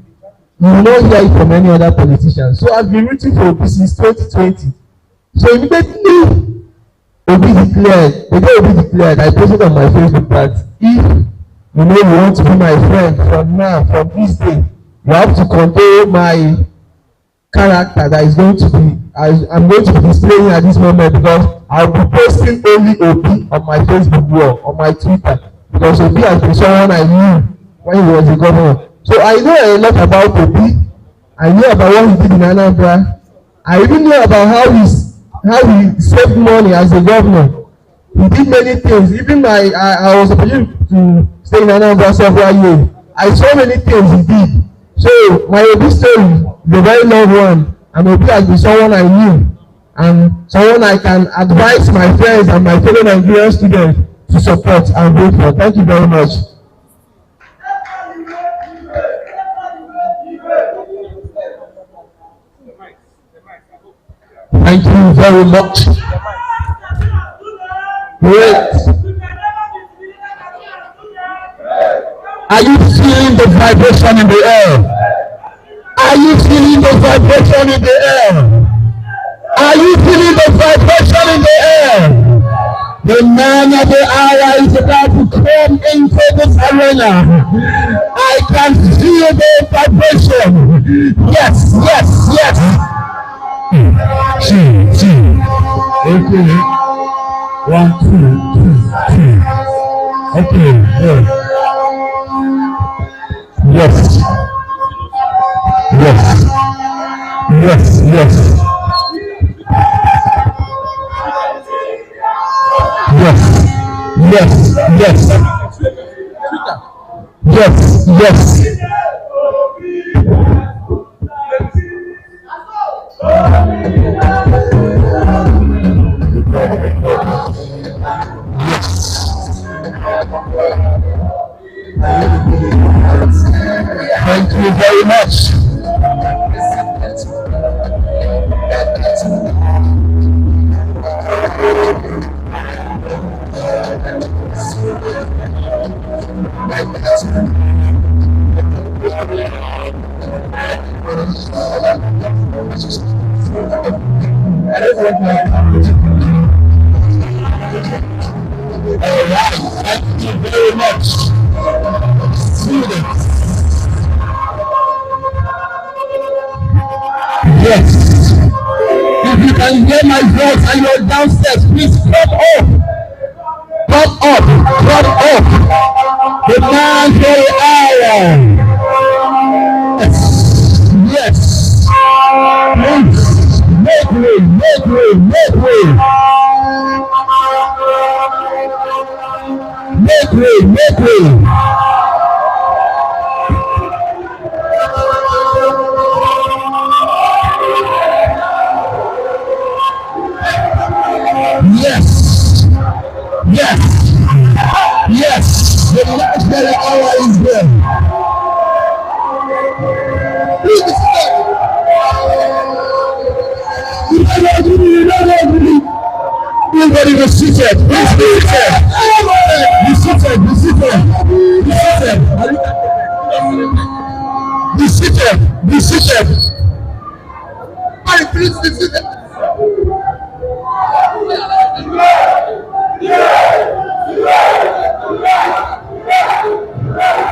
you will not hear it from any other politician. So I've been rooting for Obi since 2020. So immediately Obi declared, the day Obi declared, I posted on my Facebook that if you want to be my friend from now, from this day, you have to control my character that is going to be, I'm going to be displaying at this moment, because I'll be posting only Obi on my Facebook wall, on my Twitter, because Obi has been someone I knew when he was the governor. So I know a lot about Obi. I knew about what he did in Anambra. I even know about how he saved money as a governor. He did many things. Even I was opportunity to stay in Anambra several years. I saw many things he did. So my Obi story is a very long one, and Obi has been someone I knew, and someone I can advise my friends and my fellow Nigerian students to support and vote for. Thank you very much. Thank you very much. Great. Are you feeling the vibration in the air? Are you feeling the vibration in the air? Are you feeling the vibration in the air? The man of the hour is about to come into this arena. I can feel the vibration. Yes, yes, yes. Okay. 1, 2, 3. Okay. Yes. Yes. Yes. Yes. Yes. Yes. Yes. Yes. Thank you very much. Thank you very much. Students. Yes. If you can hear my voice and you're downstairs, please come up. Come up. Come up. The man for the hour. Yes. Yes. Please make way. Make way. Make way. Make way. Make way. Yes. Yes. Yes. The last very hour is there. Everybody be seated. Please be seated. Be seated. Be seated. Be seated. Be seated. Be seated. Please be seated.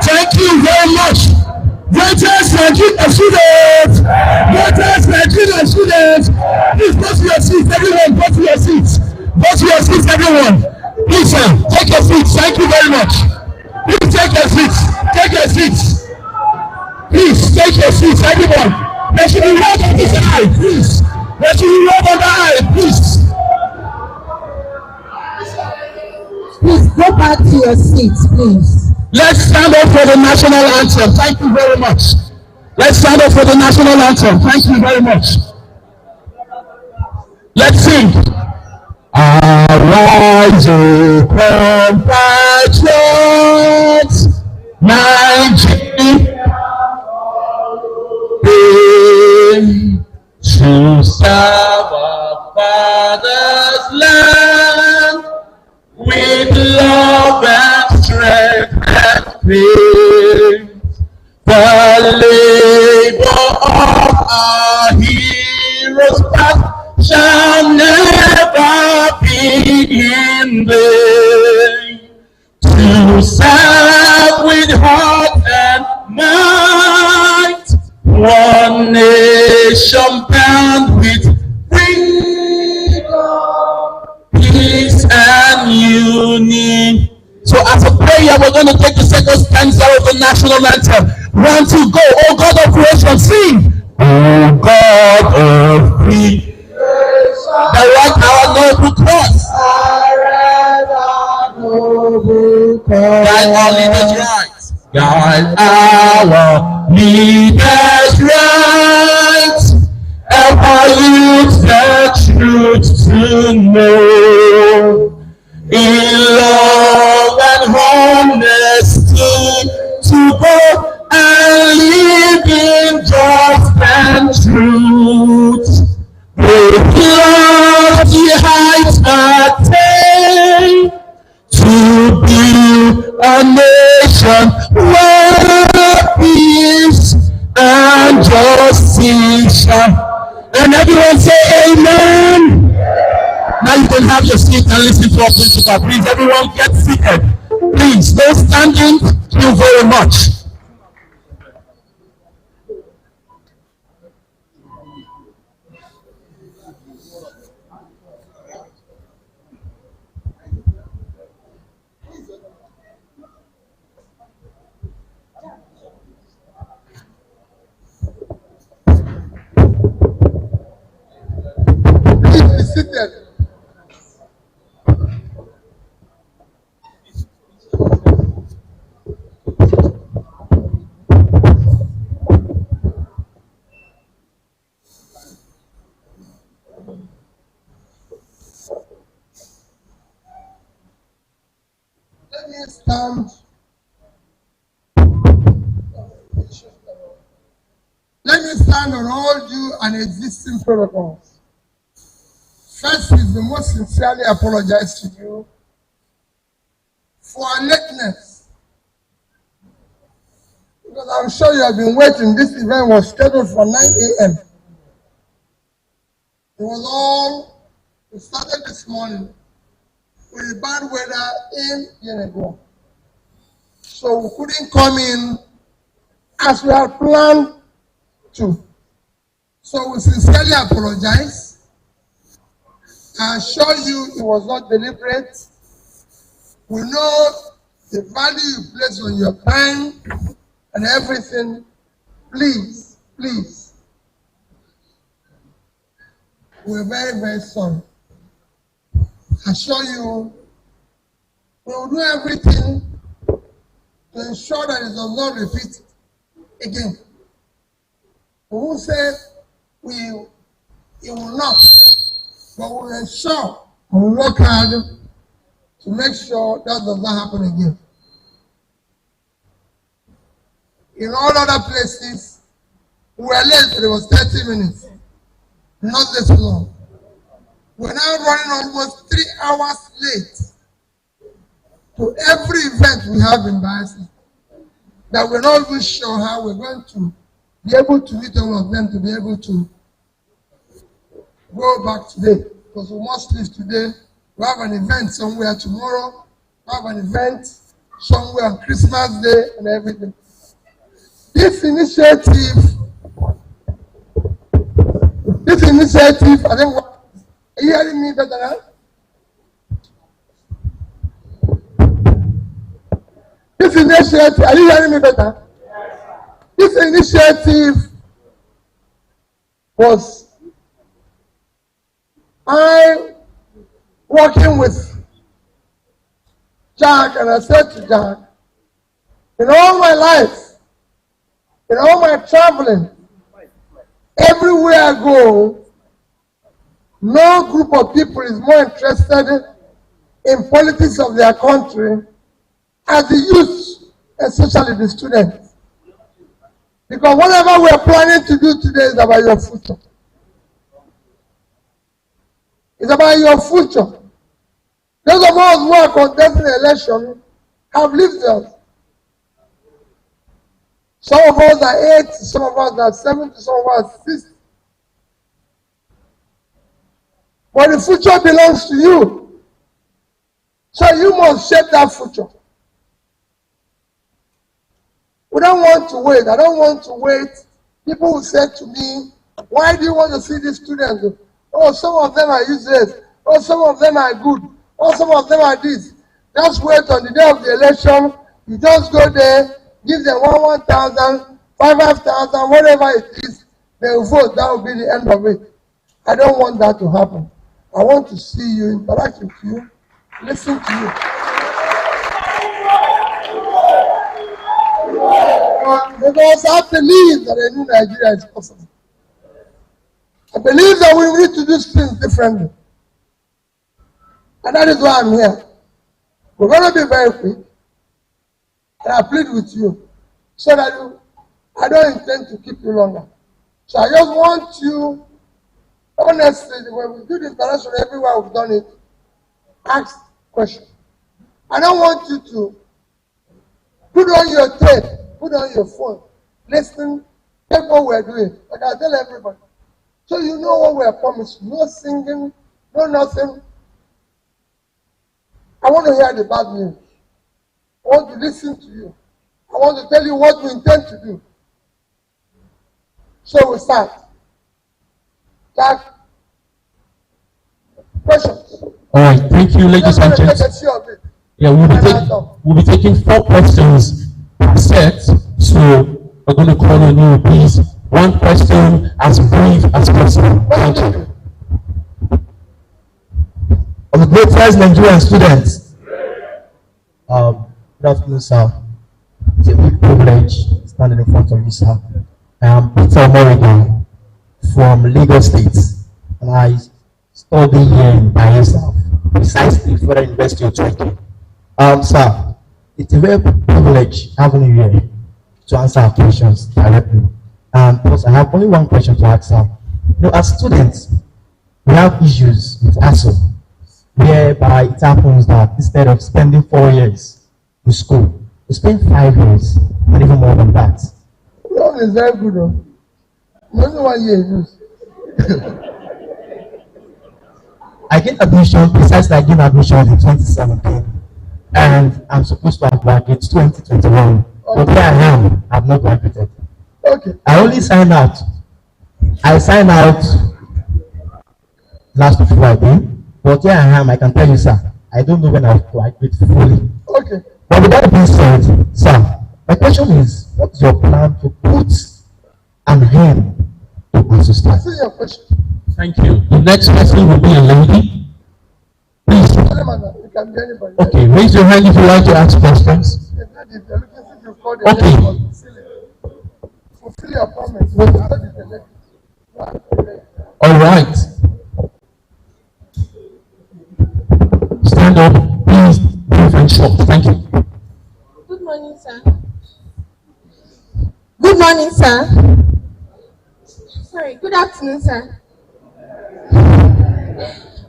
Thank you very much. Greatest Nigerian students. Greatest Nigerian students. Please go to your seats, everyone. Go to your seats. Go to your seats, everyone. Please, sir, take your seats. Thank you very much. Please take your seats. Take your seats. Please take your seats, everyone. There should be road on this eye, please. There should be road on the eye, please. Please go back to your seats, please. Let's stand up for the national anthem. Thank you very much. Let's stand up for the national anthem. Thank you very much. Let's sing. Arise, O compatriots, Nigeria, to serve our father's land with love and strength and faith. The labor of our heroes past shall never be display to serve with heart and might, one nation bound with freedom, peace and unity. So as a prayer, we're going to take the second stanza of the national anthem. 1, 2, go. Oh God of creation, sing. Oh God of creation, direct our noble cause. Guide our leaders right. Guide our leaders right. Help our youth the truth to know. In love and honesty to go and live in just and truth. With lofty heights attain to build a nation where peace and justice shall. And everyone say amen. Now you can have your seat and listen to our principal. Please, everyone get seated. Please, no standing. Thank you very much. Please be seated. Let me stand. Let me stand on all due and existing protocols. First is the most sincerely apologize to you for our lateness. Because I'm sure you have been waiting. This event was scheduled for 9 a.m. It started this morning with bad weather in Yenagoa. So we couldn't come in as we had planned to. So we sincerely apologize. I assure you it was not deliberate. We know the value you place on your time and everything. Please, please. We're very, very sorry. I assure you, we will do everything to ensure that it does not repeat again. We won't say it will not, but we will ensure and we work hard to make sure that does not happen again. In all other places, we were late, but it was 30 minutes, not this long. We're now running almost 3 hours late to every event we have in BAYELSA, that we're not even sure how we're going to be able to meet all of them to be able to go back today, because we must leave today. We have an event somewhere tomorrow. We have an event somewhere on Christmas Day and everything. This initiative, I think, are you hearing me better now? This initiative, are you hearing me better? This initiative was I working with Jack, and I said to Jack, in all my life, in all my traveling, everywhere I go, no group of people is more interested in politics of their country as the youth, especially the students. Because whatever we are planning to do today is about your future. It's about your future. Those of us who are contesting the election have lived there. Some of us are 8, some of us are 70, some of us are 60. But the future belongs to you. must shape that future. We don't want to wait. I don't want to wait. People will say to me, why do you want to see these students? Oh, some of them are useless. Oh, some of them are good. Oh, some of them are this. Just wait on the day of the election. You just go there, give them 1,000, 5,000, whatever it is. They will vote. That will be the end of it. I don't want that to happen. I want to see you, interact with you, listen to you. Because I believe that a new Nigeria is possible. I believe that we need to do things differently. And that is why I'm here. We're going to be very quick. And I plead with you so that I don't intend to keep you longer. So I just want you, honestly, when we do this international everywhere we've done it, ask questions. I don't want you to put on your tape, put on your phone, listen, take what we're doing. Like I tell everybody. So you know what we're promising. No singing, no nothing. I want to hear the bad news. I want to listen to you. I want to tell you what we intend to do. So we start. Jack, questions? All right, thank you, ladies and gentlemen. Yeah, we'll be taking 4 questions per set. So we're going to call on you, please. 1 question, as brief as possible. Thank you. Of the great first Nigerian students. Good afternoon, sir. It's a big privilege standing in front of you, sir. I am Peter Morrigan from Lagos State, and I study here in BAYELSA, precisely Federal University of Turkey. Sir, it's a very privilege having you here to answer our questions directly. Because I have only 1 question to ask, sir. You know, as students, we have issues with ASO, whereby it happens that instead of spending 4 years in school, we spend 5 years, and even more than that. That is very good. Only 1 year. I get admission, precisely I gained admission in 2017, and I'm supposed to have graduated 2021. But here I am, I have not graduated. Okay. I only signed out. I signed out last Friday, but here I am, I can tell you, sir, I don't know when I'll graduate fully. Okay. But with that being said, sir, my question is, what's your plan to put an end to ASO? I see your question. Thank you. The next person will be a lady. Please. It can be anybody. Okay, raise your hand if you like to ask questions. Okay. Fulfill your promise. All right. Stand up, please. Brief and short. Thank you. Good morning, sir. Good morning, sir. Sorry, good afternoon, sir.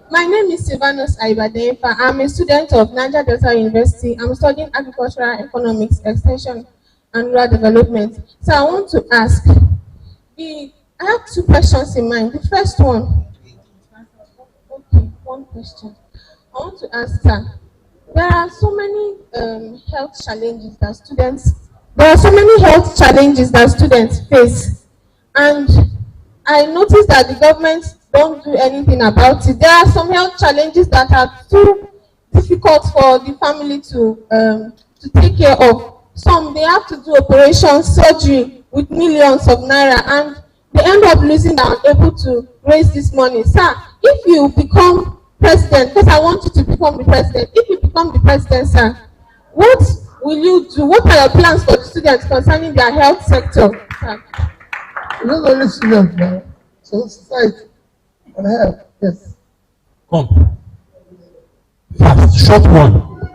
My name is Silvanus Aibadefa. I'm a student of Niger Delta University. I'm studying agricultural economics, extension, and rural development. So I want to ask, I have 2 questions in mind. The first one, okay, 1 question. I want to ask, sir, there are so many health challenges that students face, and I noticed that the government don't do anything about it. There are some health challenges that are too difficult for the family to take care of. Some, they have to do operation, surgery with millions of naira, and they end up losing and unable to raise this money. Sir, if you become president, because I want you to become the president, if you become the president, sir, what will you do? What are your plans for the students concerning their health sector? Sir? Not only students now, so society and health, yes. Come. Fast, short one.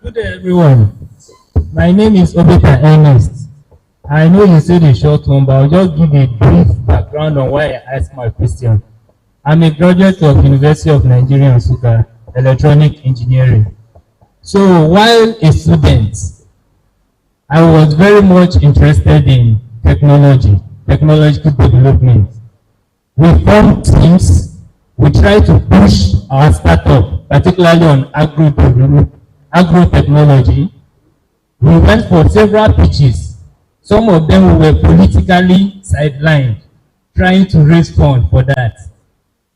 Good day, everyone. My name is Obeta Ernest. I know you said a short one, but I'll just give a brief background on why I asked my question. I'm a graduate of University of Nigeria, Nsukka, Electronic Engineering. So while a student, I was very much interested in technological development. We form teams, we try to push our startup, particularly on agro agro-technology. We went for several pitches. Some of them were politically sidelined, trying to raise funds for that.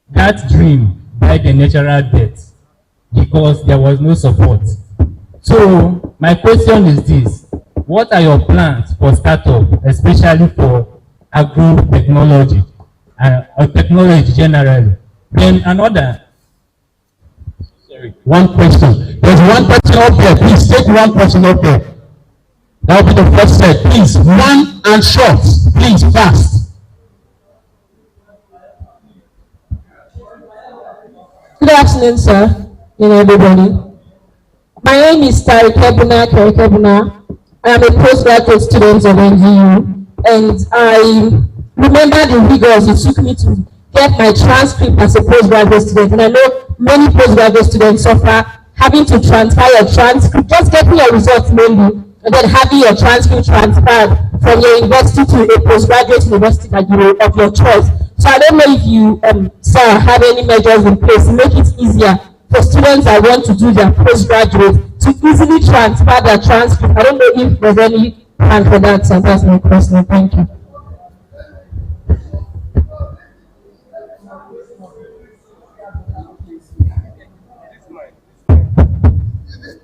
That dream died a natural death because there was no support. So my question is this: what are your plans for startup, especially for agro-technology or technology generally? Then another. Sorry. One question. There's one person up there. Please take one person up there. That will be the first set. Please, one and short. Please, fast. Good afternoon, sir, and everybody. My name is Tariq Kebuna. I am a postgraduate student of NGU, and I remember the rigors it took me to get my transcript as a postgraduate student. And I know many postgraduate students suffer having to transfer your transcript, just getting your results mainly, and then having your transcript transferred from your university to a postgraduate university that of your choice. So I don't know if you, sir, have any measures in place to make it easier for students that want to do their postgraduate to easily transfer their transcript. I don't know if there's any plan for that, so that's my question. Thank you.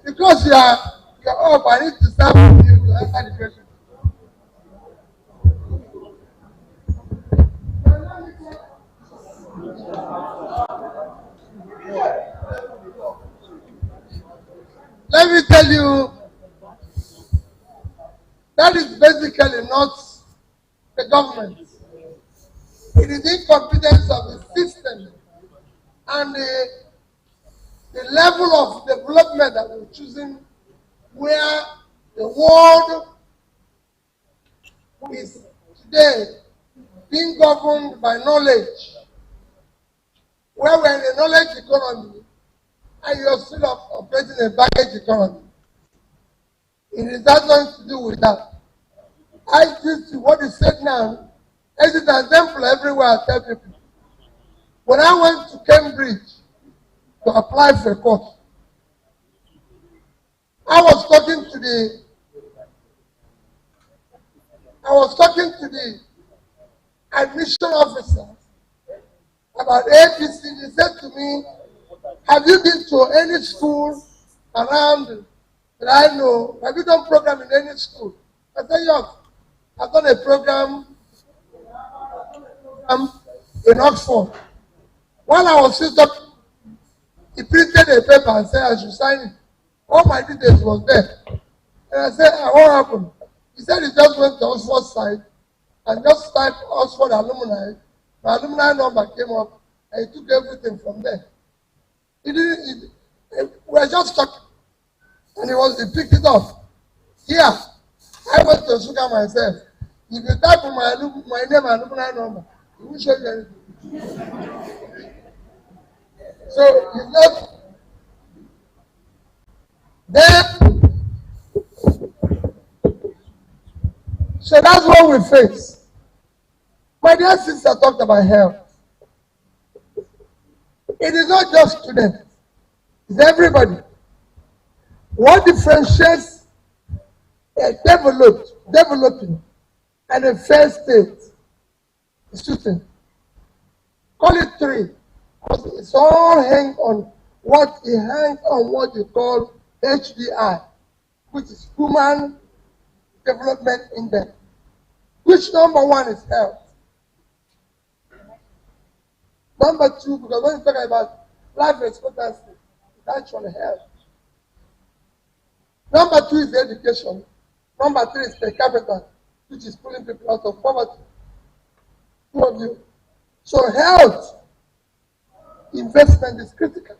Because you're up, I need to start with you to answer the question. Let me tell you, that is basically not the government. It is incompetence of the system and the level of development that we're choosing, where the world is today being governed by knowledge, where we're in a knowledge economy and you're still operating a baggage economy. It has nothing to do with that. I used to, what is said now, as an example everywhere I tell people. When I went to Cambridge to apply for a course, I was talking to the admission officer about APC. He said to me, have you been to any school around that I know? Have you done program in any school? I said, yes. I've done a program in Oxford. While I was still talking, he printed a paper and said I should sign it. All my details was there. And I said, what happened? He said he just went to Oxford site and just typed Oxford alumni. My alumni number came up and he took everything from there. We were just talking and he picked it up. Here, I went to Sugar myself. If you type on my name and alumni number, it will show you anything. So it's not there. So that's what we face. My dear sister talked about health. It is not just students, it's everybody. What differentiates a developing and a fair state is two things. Call it three. It's all hangs on what you call HDI, which is Human Development Index. Which number one is health? Number two, because when you talk about life expectancy, it's actually health. Number two is education. Number three is per capita, which is pulling people out of poverty. Two of you. So health investment is critical.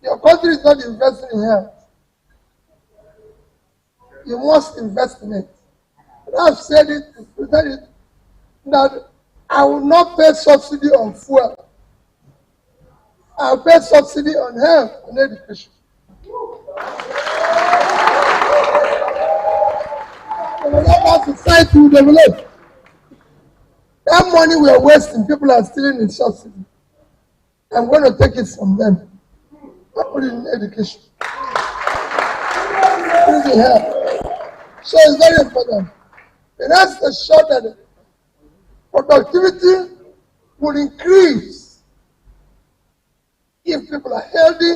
Your country is not investing in health. You must invest in it. And I've said it, that I will not pay subsidy on fuel. I'll pay subsidy on health and education. And our society will develop. That money we are wasting, people are stealing in subsidy. I'm going to take it from them. I put it in education. breathing air. So it's very important. And that's the shot that productivity will increase if people are healthy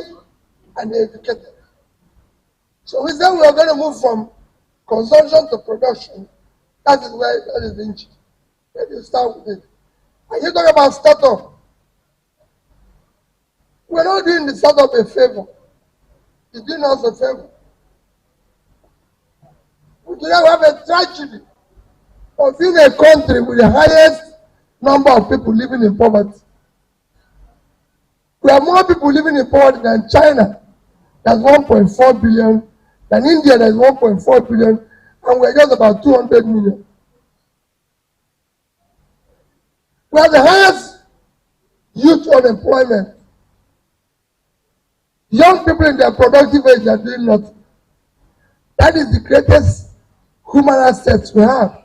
and educated. So we said we are going to move from consumption to production. That is the engine. Let you start with it. And you talk about startup. We're not doing the startup a favor. It's doing us a favor. We today have a tragedy of being a country with the highest number of people living in poverty. We have more people living in poverty than China, that's 1.4 billion, than India, that's 1.4 billion, and we're just about 200 million. We have the highest youth unemployment. Young people in their productive age are doing nothing. That is the greatest human assets we have.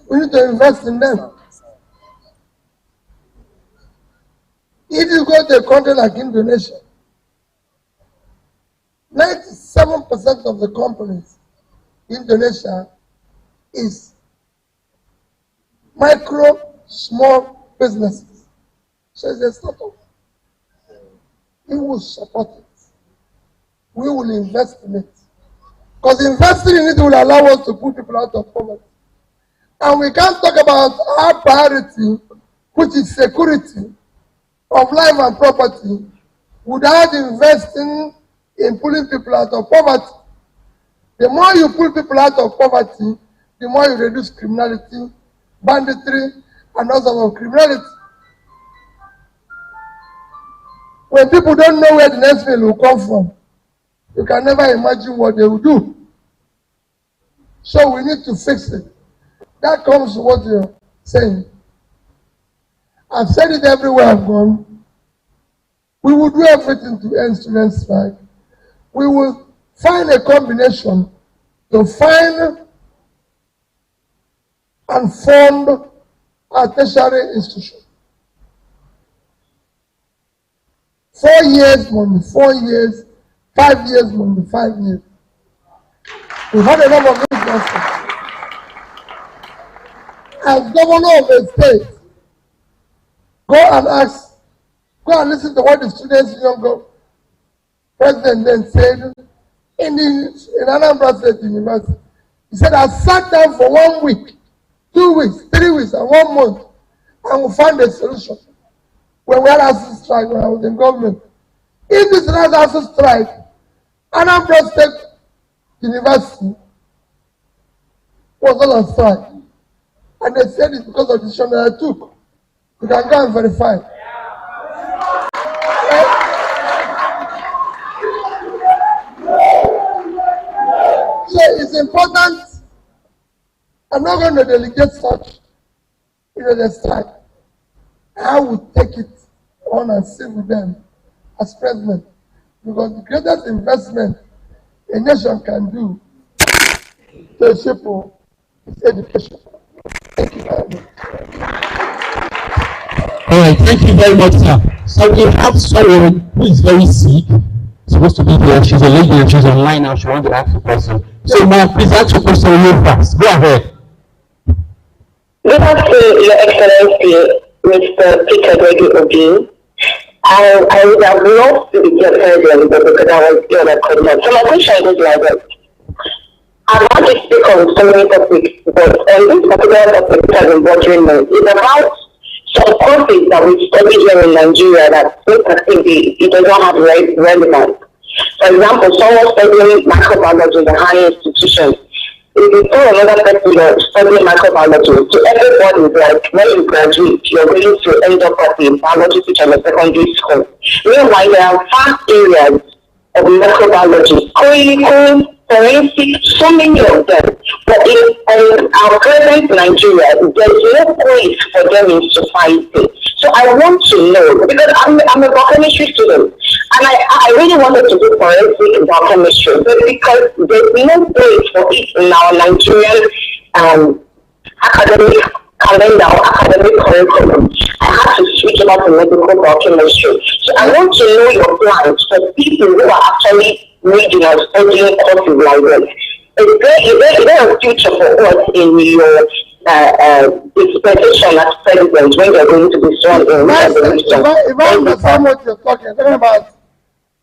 We need to invest in them. If you go to a country like Indonesia, 97% of the companies in Indonesia is micro, small businesses. So it's a startup. We will support it. We will invest in it. Because investing in it will allow us to put people out of poverty. And we can't talk about our priority, which is security of life and property, without investing in pulling people out of poverty. The more you pull people out of poverty, the more you reduce criminality, banditry, and other criminality. When people don't know where the next meal will come from, you can never imagine what they will do. So we need to fix it. That comes to what you're saying. I've said it everywhere I've gone. We will do everything to end student strike. We will find a combination to find and fund a tertiary institution. 4 years, money, 4 years, 5 years, money, 5 years. We've had enough of this nonsense. As governor of a state, go and listen to what the students' young president then said in Anambra State University. He said, I sat down for 1 week, 2 weeks, 3 weeks, and 1 month, and we found a solution. When we had ASU strike, when I was in government. In this last ASU strike, Anambra State University was not on strike. And they said it's because of the decision that I took. You can go and verify. So it's important. I'm not going to delegate such, the strike. I will take it on and sit with them as president. Because the greatest investment a nation can do to a people is education. Thank you very much. All right, thank you very much, sir. So we have someone who is very sick, supposed to be here. She's a lady and she's online now. She wants to ask a question. So, ma'am, please ask your question real fast. Go ahead. Good afternoon, Your Excellency, Mr. Peter Obi. I would have loved to be your president, but because I was ill, I could not. So my question is like this. I want to speak on so many topics, but this particular topic has been bothering me. It's about some courses that we study here in Nigeria that it does not have relevance. For example, someone studying microbiology in a higher institution. If you tell another person you're studying microbiology, to everybody, like when you graduate, you're going to end up at a biology teacher in a secondary school. Meanwhile, there are vast areas of microbiology, clinical, forensic, so many of them. But in our present Nigeria, there's no place for them in society. So I want to know, because I'm a biochemistry student, and I really wanted to do forensic biochemistry, but because there's no place for it in our Nigerian academic calendar or academic curriculum, I had to switch over to medical biochemistry. So I want to know your plans for people who are actually reading or studying courses like this. Is there a future for us in your dispensation as president when you're going to be sworn in? If I understand what you're talking about,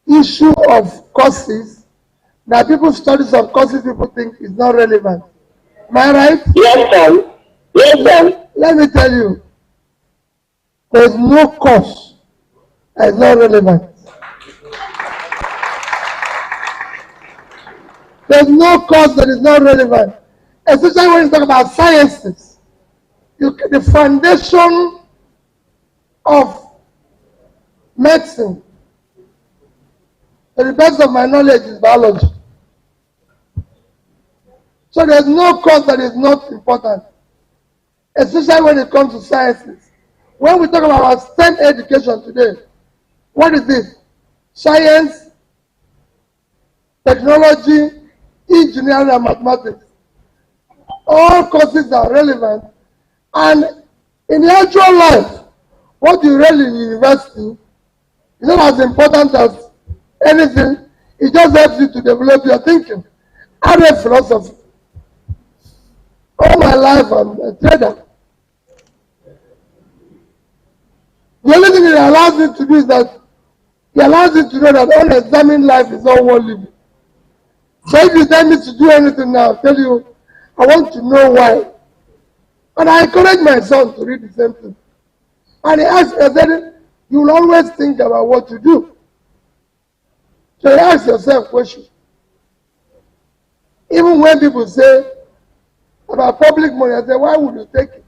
issue of courses, that people study some courses people think is not relevant. Am I right? Yes, sir. Yes, sir. Let me tell you, there's no course that is not relevant. There's no course that is not relevant, especially when you talk about sciences. The foundation of medicine, to the best of my knowledge, is biology. So there's no course that is not important, especially when it comes to sciences. When we talk about our STEM education today, what is it? Science, technology, engineering, and mathematics. All courses are relevant, and in the actual life, what you read in university is not as important as anything. It just helps you to develop your thinking. I read philosophy. All my life, I'm a trader. The only thing it allows me to do is that it allows me to know that unexamined life is not worth living. So if you tell me to do anything now, I'll tell you, I want to know why. And I encourage my son to read the same thing. And he asked me, I said, you will always think about what you do. So you ask yourself questions. Even when people say about public money, I say, why would you take it?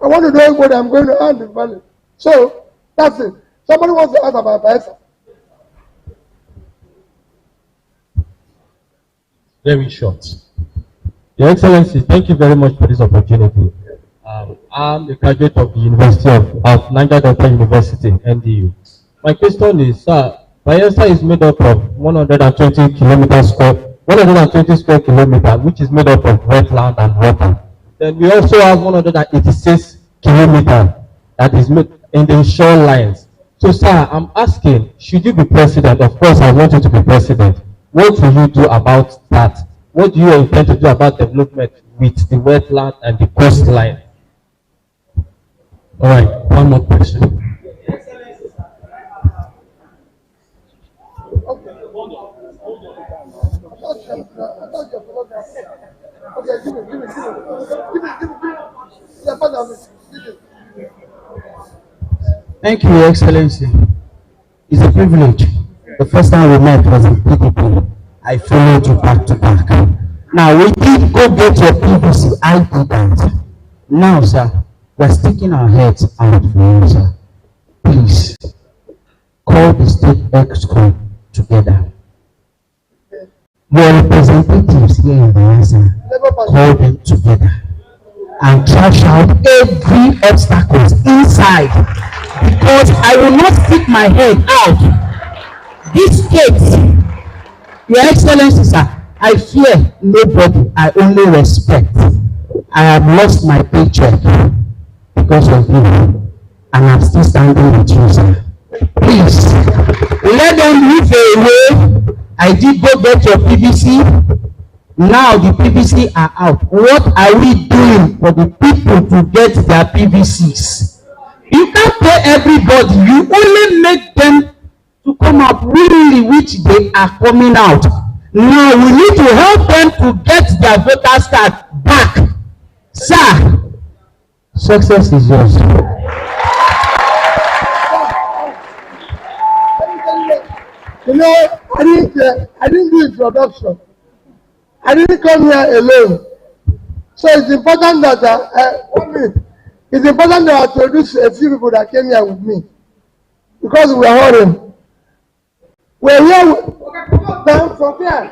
I want to know what I'm going to earn in value. So that's it. Somebody wants to ask about BAYELSA. Very short. Your Excellency, thank you very much for this opportunity. I'm a graduate of the University of Niger Delta University, NDU. My question is, sir, BAYELSA is made up of 120 square kilometers, which is made up of wetland and water. Then we also have 186 kilometers that is made in the shorelines. So, sir, I'm asking, should you be president? Of course, I want you to be president. What will you do about that? What do you intend to do about development with the wetland and the coastline? All right, one more question. Thank you, Your Excellency. It's a privilege. The first time we met was in PDP. I followed you back to back. Now, we did go get your PVC. I did that. Now, sir, we're sticking our heads out for you, sir. Please, call the state exco together. Your representatives here in BAYELSA, call them together and trash out every obstacle inside, because I will not stick my head out. This case, Your Excellency, sir, I fear nobody, I only respect. I have lost my paycheck because of you, and I'm still standing with you, sir. Please, let them move away. I did go get your PVC. Now the PVC are out. What are we doing for the people to get their PVCs? You can't pay everybody. You only make them to come out willingly, which they are coming out. Now we need to help them to get their voters card back. Sir, success is yours. You know, I didn't do introduction. I didn't come here alone. So it's important that it's important that I introduce a few people that came here with me, because we are hurrying. We're here from here.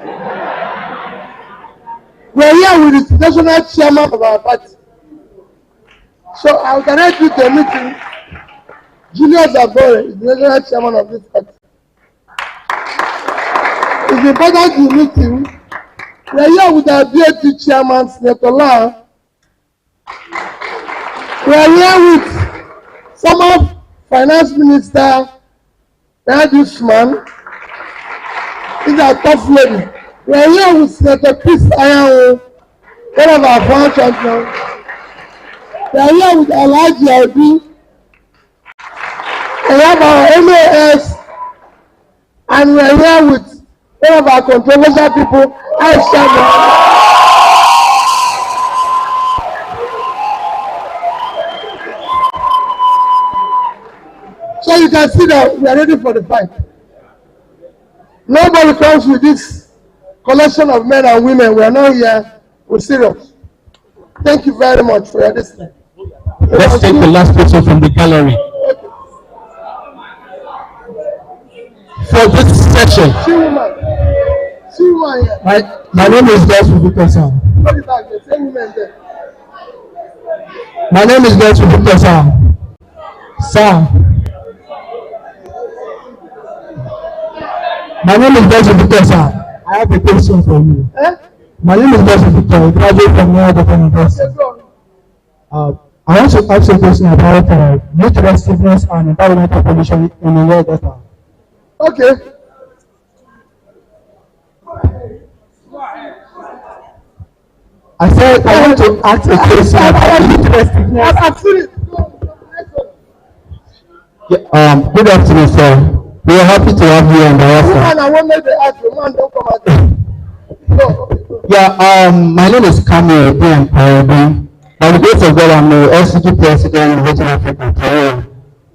We're here with the national chairman of our party. So I will connect you to a meeting. Julius Abore is the national chairman of this party. It's important to meet him. We are here with our BAT chairman, Senator La. We are here with former Finance Minister, this man. He's a tough lady. We are here with Senator Chris Ayaho, one of our former champions. We are here with Alhaji Audi. We have our MAS, and we are here with one of our controversial people, Aisha. So you can see that we are ready for the fight. Nobody comes with this collection of men and women. We are not here. We're serious. Thank you very much for your listening. Let's take the last person from the gallery. For this session. My name is Gertrude Victor Sam. My name is Gertrude Victor Sam. Sam. My name is Gertrude Victor Sam. I have a question for you. My name is Gertrude Victor, a graduate from Relevance University. I want to ask you a question about youth restiveness and environmental pollution in the world data. Okay. I said I want to ask a question about youth restiveness. I've seen it. Yeah, good afternoon, sir. We are happy to have you on the my name is Kamil Obidients. By the grace of God, I'm the SCG president in Regional Africa.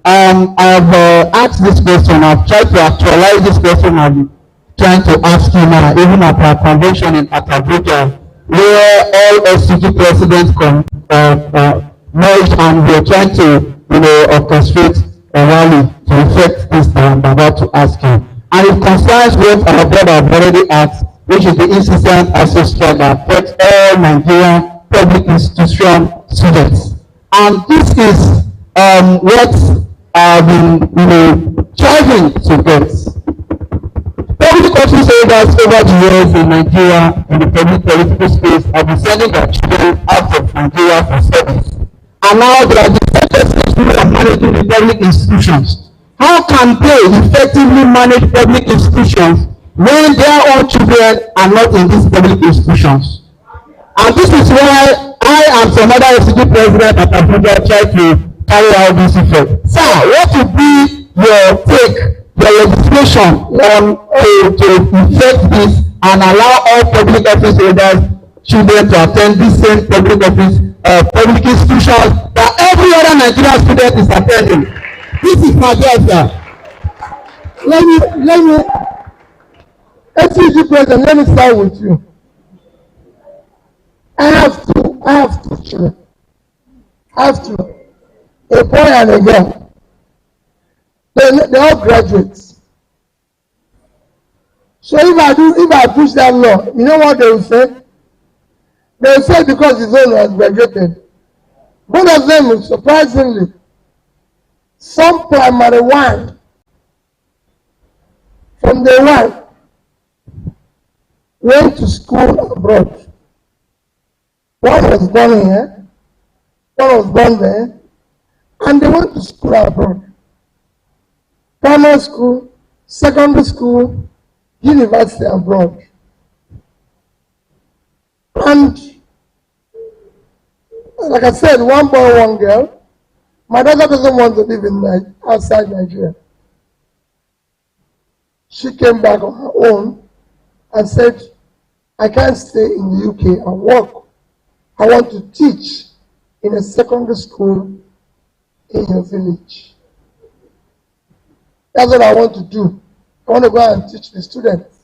I've asked this question. I've tried to actualize this question. I'm trying to ask you now, even at our convention in Atlanta, where all SCG presidents merged, and we're trying to, orchestrate a rally to effect this that I'm about to ask you. And it concerns what our brother have already asked, which is the incessant ancestral that affects all Nigerian public institution students. And this is what I've been striving to get. Public office holders over the years in Nigeria in the public political space have been sending their children out of Nigeria for service. And now they are the first who are managing the public institutions. How can they effectively manage public institutions when their own children are not in these public institutions? And this is why I and some other SCG president at Abuja try to carry out this effort. Sir, what would be your take, your legislation to effect this and allow all public office holders children to attend this same public office public institutions that every other Nigerian student is attending? This is my answer. Let me, SCG president, let me start with you. I have two children. I have two. A boy and a girl. They're all graduates. So if I push that law, you know what they will say? They will say because his own was graduated. Both of them, surprisingly, some primary one, from day one, went to school abroad. One was born here, one was born there, and they went to school abroad. Primary school, secondary school, university abroad. And like I said, one boy, one girl. My daughter doesn't want to live outside Nigeria. She came back on her own and said, I can't stay in the UK and work. I want to teach in a secondary school in your village. That's what I want to do. I want to go and teach the students.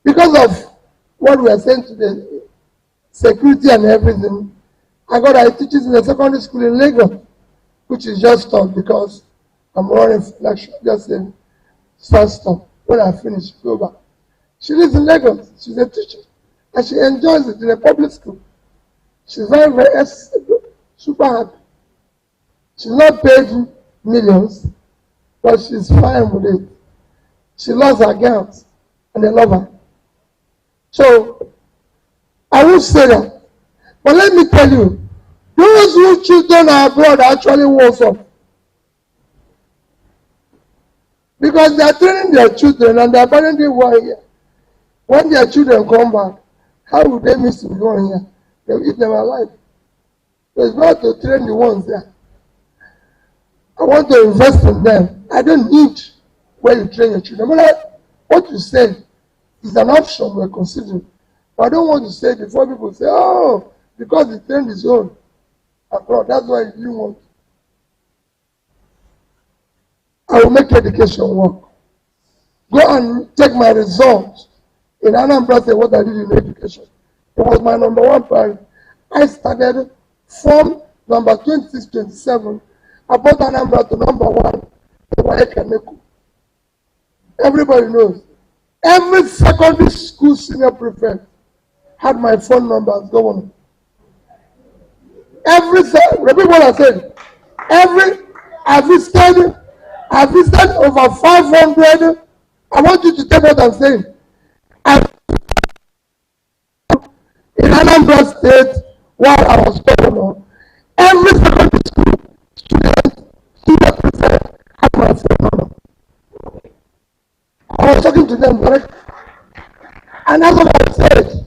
Because of what we are saying today, security and everything, I got her teachers in a secondary school in Lagos, which is just stopped because I'm running election, just a stop. When I finish, go back. She lives in Lagos. She's a teacher. And she enjoys it in a public school. She's very, very super happy. She's not paid millions, but she's fine with it. She loves her girls, and they love her. So, I will say that. But let me tell you, Those whose children are abroad are actually worse off. Because they are training their children and they are apparently were here. When their children come back, how would they miss to be going here? They will eat them alive. So it's not to train the ones there. I want to invest in them. I don't need where you train your children. But what you say is an option we're considering. But I don't want to say it before people say, oh, because he trained his own abroad. That's why he didn't want. I will make education work. Go and take my results. In Anambra State, what I did in education. It was my number one priority. I started from number 26, 27. I brought Anambra to number one. Everybody knows. Every secondary school senior prefect had my phone number as governor. Repeat what I said. I visited over 500. I want you to take what I'm saying. In Anambra State, while I was governor, every secondary school student prefect had my phone number. I was talking to them directly. And that's what I said.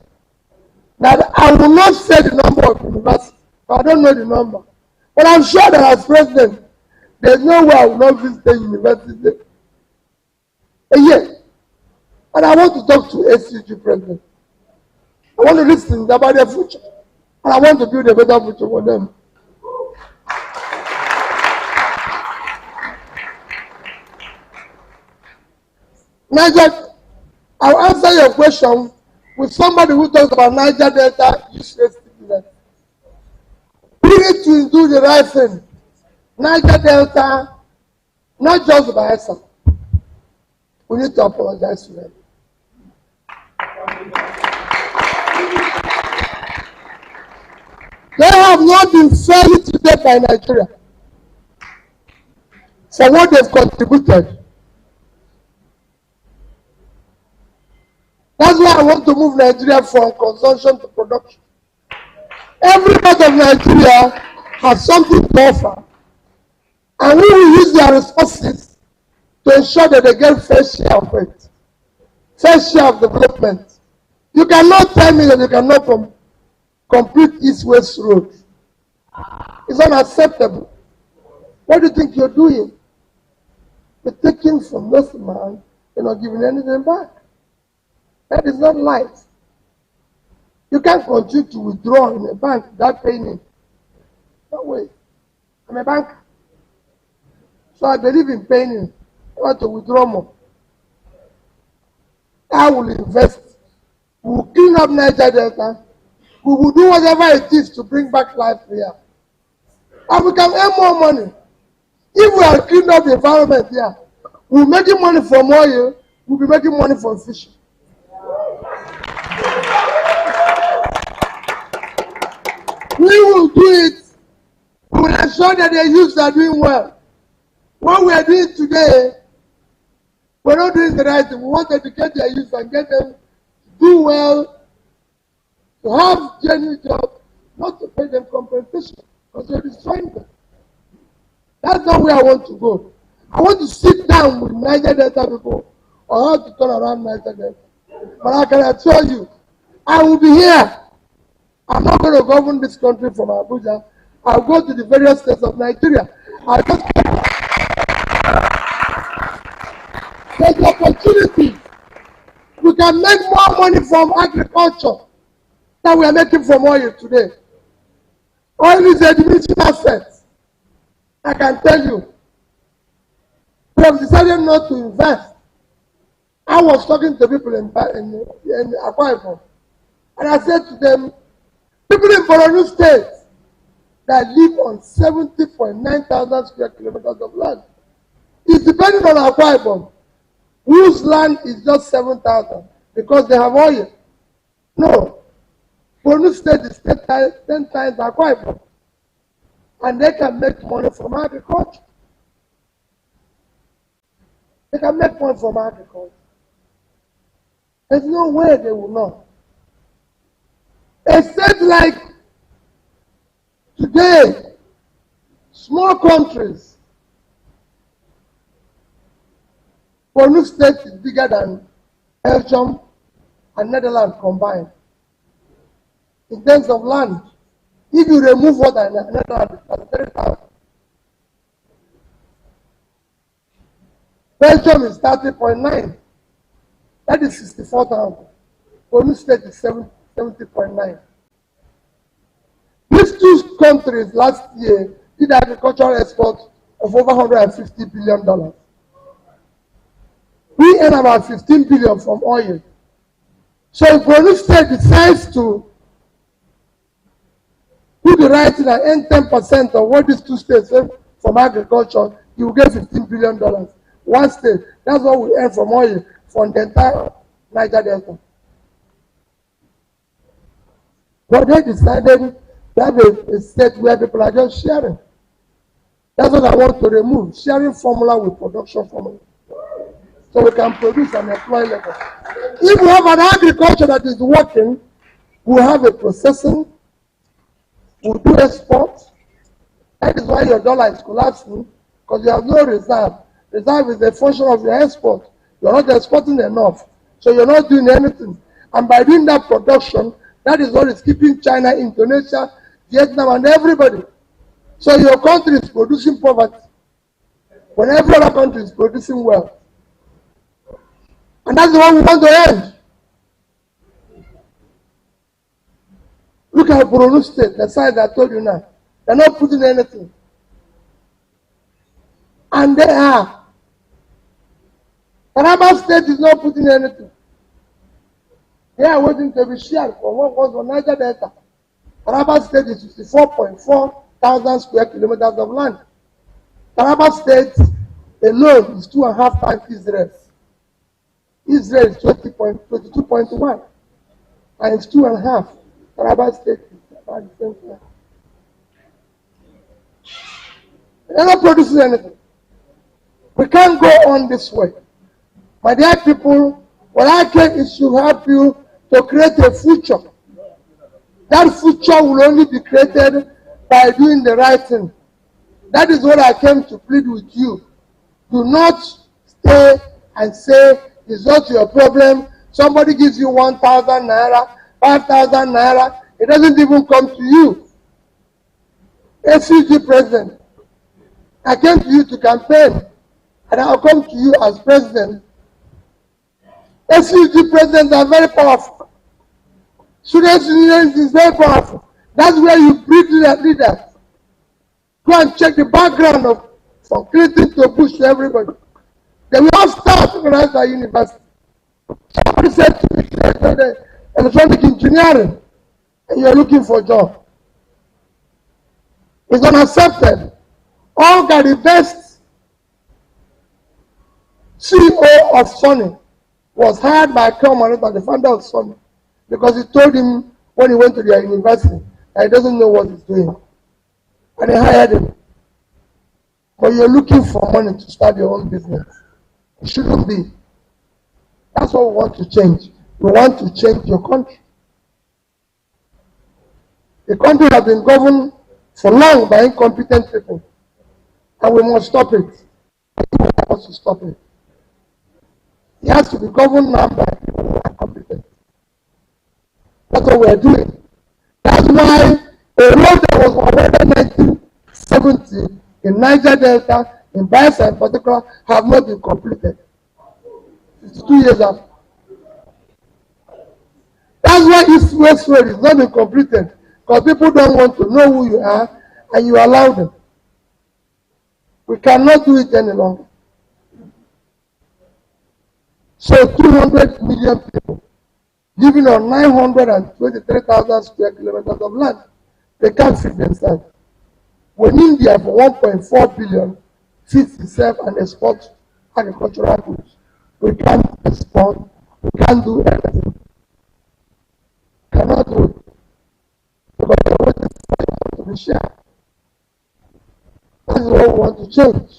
That I will not say the number of universities. I don't know the number. But I'm sure that as president, there's no way I will not visit the university a year. And I want to talk to SCG president. I want to listen about their future. And I want to build a better future for them. Niger, I'll answer your question with somebody who talks about Niger Delta useless citizens. We need to do the right thing. Niger Delta, not just BAYELSA. We need to apologize to them. They have not been fairly treated by Nigeria for what they've contributed. That's why I want to move Nigeria from consumption to production. Every part of Nigeria has something to offer, and we will use their resources to ensure that they get fair share of it, fair share of development. You cannot tell me that you cannot complete East-West Road. It's unacceptable. What do you think you're doing? You're taking from this man, you're not giving anything back. That is not life. You can't continue to withdraw in a bank without paying it. No way. I'm a banker. So I believe in paying it. I want to withdraw more. I will invest. We will clean up Niger Delta. We will do whatever it is to bring back life here. And we can earn more money. If we are cleaning up the environment here, we're making money from oil, we'll be making money from fishing. We will do it. We will ensure that the youths are doing well. What we are doing today, we're not doing the right thing. We want to educate their youth and get them to do well, to have genuine jobs, not to pay them compensation, because they're destroying them. That's not where I want to go. I want to sit down with Niger Delta people on how to turn around Niger Delta. But I can assure you, I will be here. I'm not going to govern this country from Abuja. I'll go to the various states of Nigeria. There's opportunity. We can make more money from agriculture than we are making from oil today. Oil is a diminishing asset. I can tell you. We have decided not to invest. I was talking to people in Akwa Ibom, and I said to them, people in Borno State that live on 70.9 thousand square kilometers of land is depending on Akwa Ibom, whose land is just 7,000 because they have oil. No. Borno State is 10 times Akwa Ibom, and they can make money from agriculture. They can make money from agriculture. There's no way they will not. A state like Today, small countries, Borno State is bigger than Belgium and Netherlands combined. In terms of land, if you remove what I Netherlands, that's 30,000. Belgium is 30.9. That is 64,000. Borno State is 70.9. These two countries last year did agricultural exports of over $150 billion. We earn about 15 billion from oil. So if Borno State decides to do the right thing and earn 10% of what these two states earn from agriculture, you will get $15 billion. One state, that's what we earn from oil from the entire Niger Delta. But they decided to have a state where people are just sharing. That's what I want to remove, sharing formula with production formula. So we can produce and employ labor. If we have an agriculture that is working, we have a processing, we do export. That is why your dollar is collapsing, because you have no reserve. Reserve is a function of your export. You're not exporting enough, so you're not doing anything. And by doing that production, that is what is keeping China, Indonesia, Vietnam, and everybody. So your country is producing poverty when every other country is producing wealth. And that's the one we want to end. Look at Borno State, the size I told you now. They're not putting anything. And they are. Relevance State is not putting anything. They are waiting to be shared for what was on Niger Delta. Relevance State is 64.4 thousand square kilometers of land. Relevance State alone is 2.5 times Israel. Israel is 22.1, and it's 2.5. Relevance State is about the same thing. They're not producing anything. We can't go on this way. My dear people, what I came is to help you to create a future. That future will only be created by doing the right thing. That is what I came to plead with you. Do not stay and say, it's not your problem. Somebody gives you 1,000 naira, 5,000 naira. It doesn't even come to you. SCG president, I came to you to campaign, and I'll come to you as president. SCG presidents are very powerful. Students' unions is very powerful. That's where you breed leaders. Go and check the background of from Clinton to Bush to everybody. They will all start organized at university. Somebody said to me, electronic engineering, and you're looking for a job. It's unaccepted. All got the best CEO of Sony was hired by Kelman, the founder of Sony, because he told him when he went to their university that he doesn't know what he's doing. And they hired him. But you're looking for money to start your own business. It shouldn't be. That's what we want to change. We want to change your country. The country has been governed for long by incompetent people. And we must stop it. We want to stop it. It has to be governed now by people who are competent. That's what we are doing. That's why a road that was already in 1970 in Niger Delta, in BAYELSA in particular, have not been completed. 52 years after. That's why East-West Road is not been completed, because people don't want to know who you are, and you allow them. We cannot do it any longer. So 200 million people living on 923,000 square kilometers of land, they can't feed themselves. When India for 1.4 billion feeds itself and exports agricultural goods, we can't export, we can't do anything. We cannot do it. Because the way is to be shared. That's what we want to change.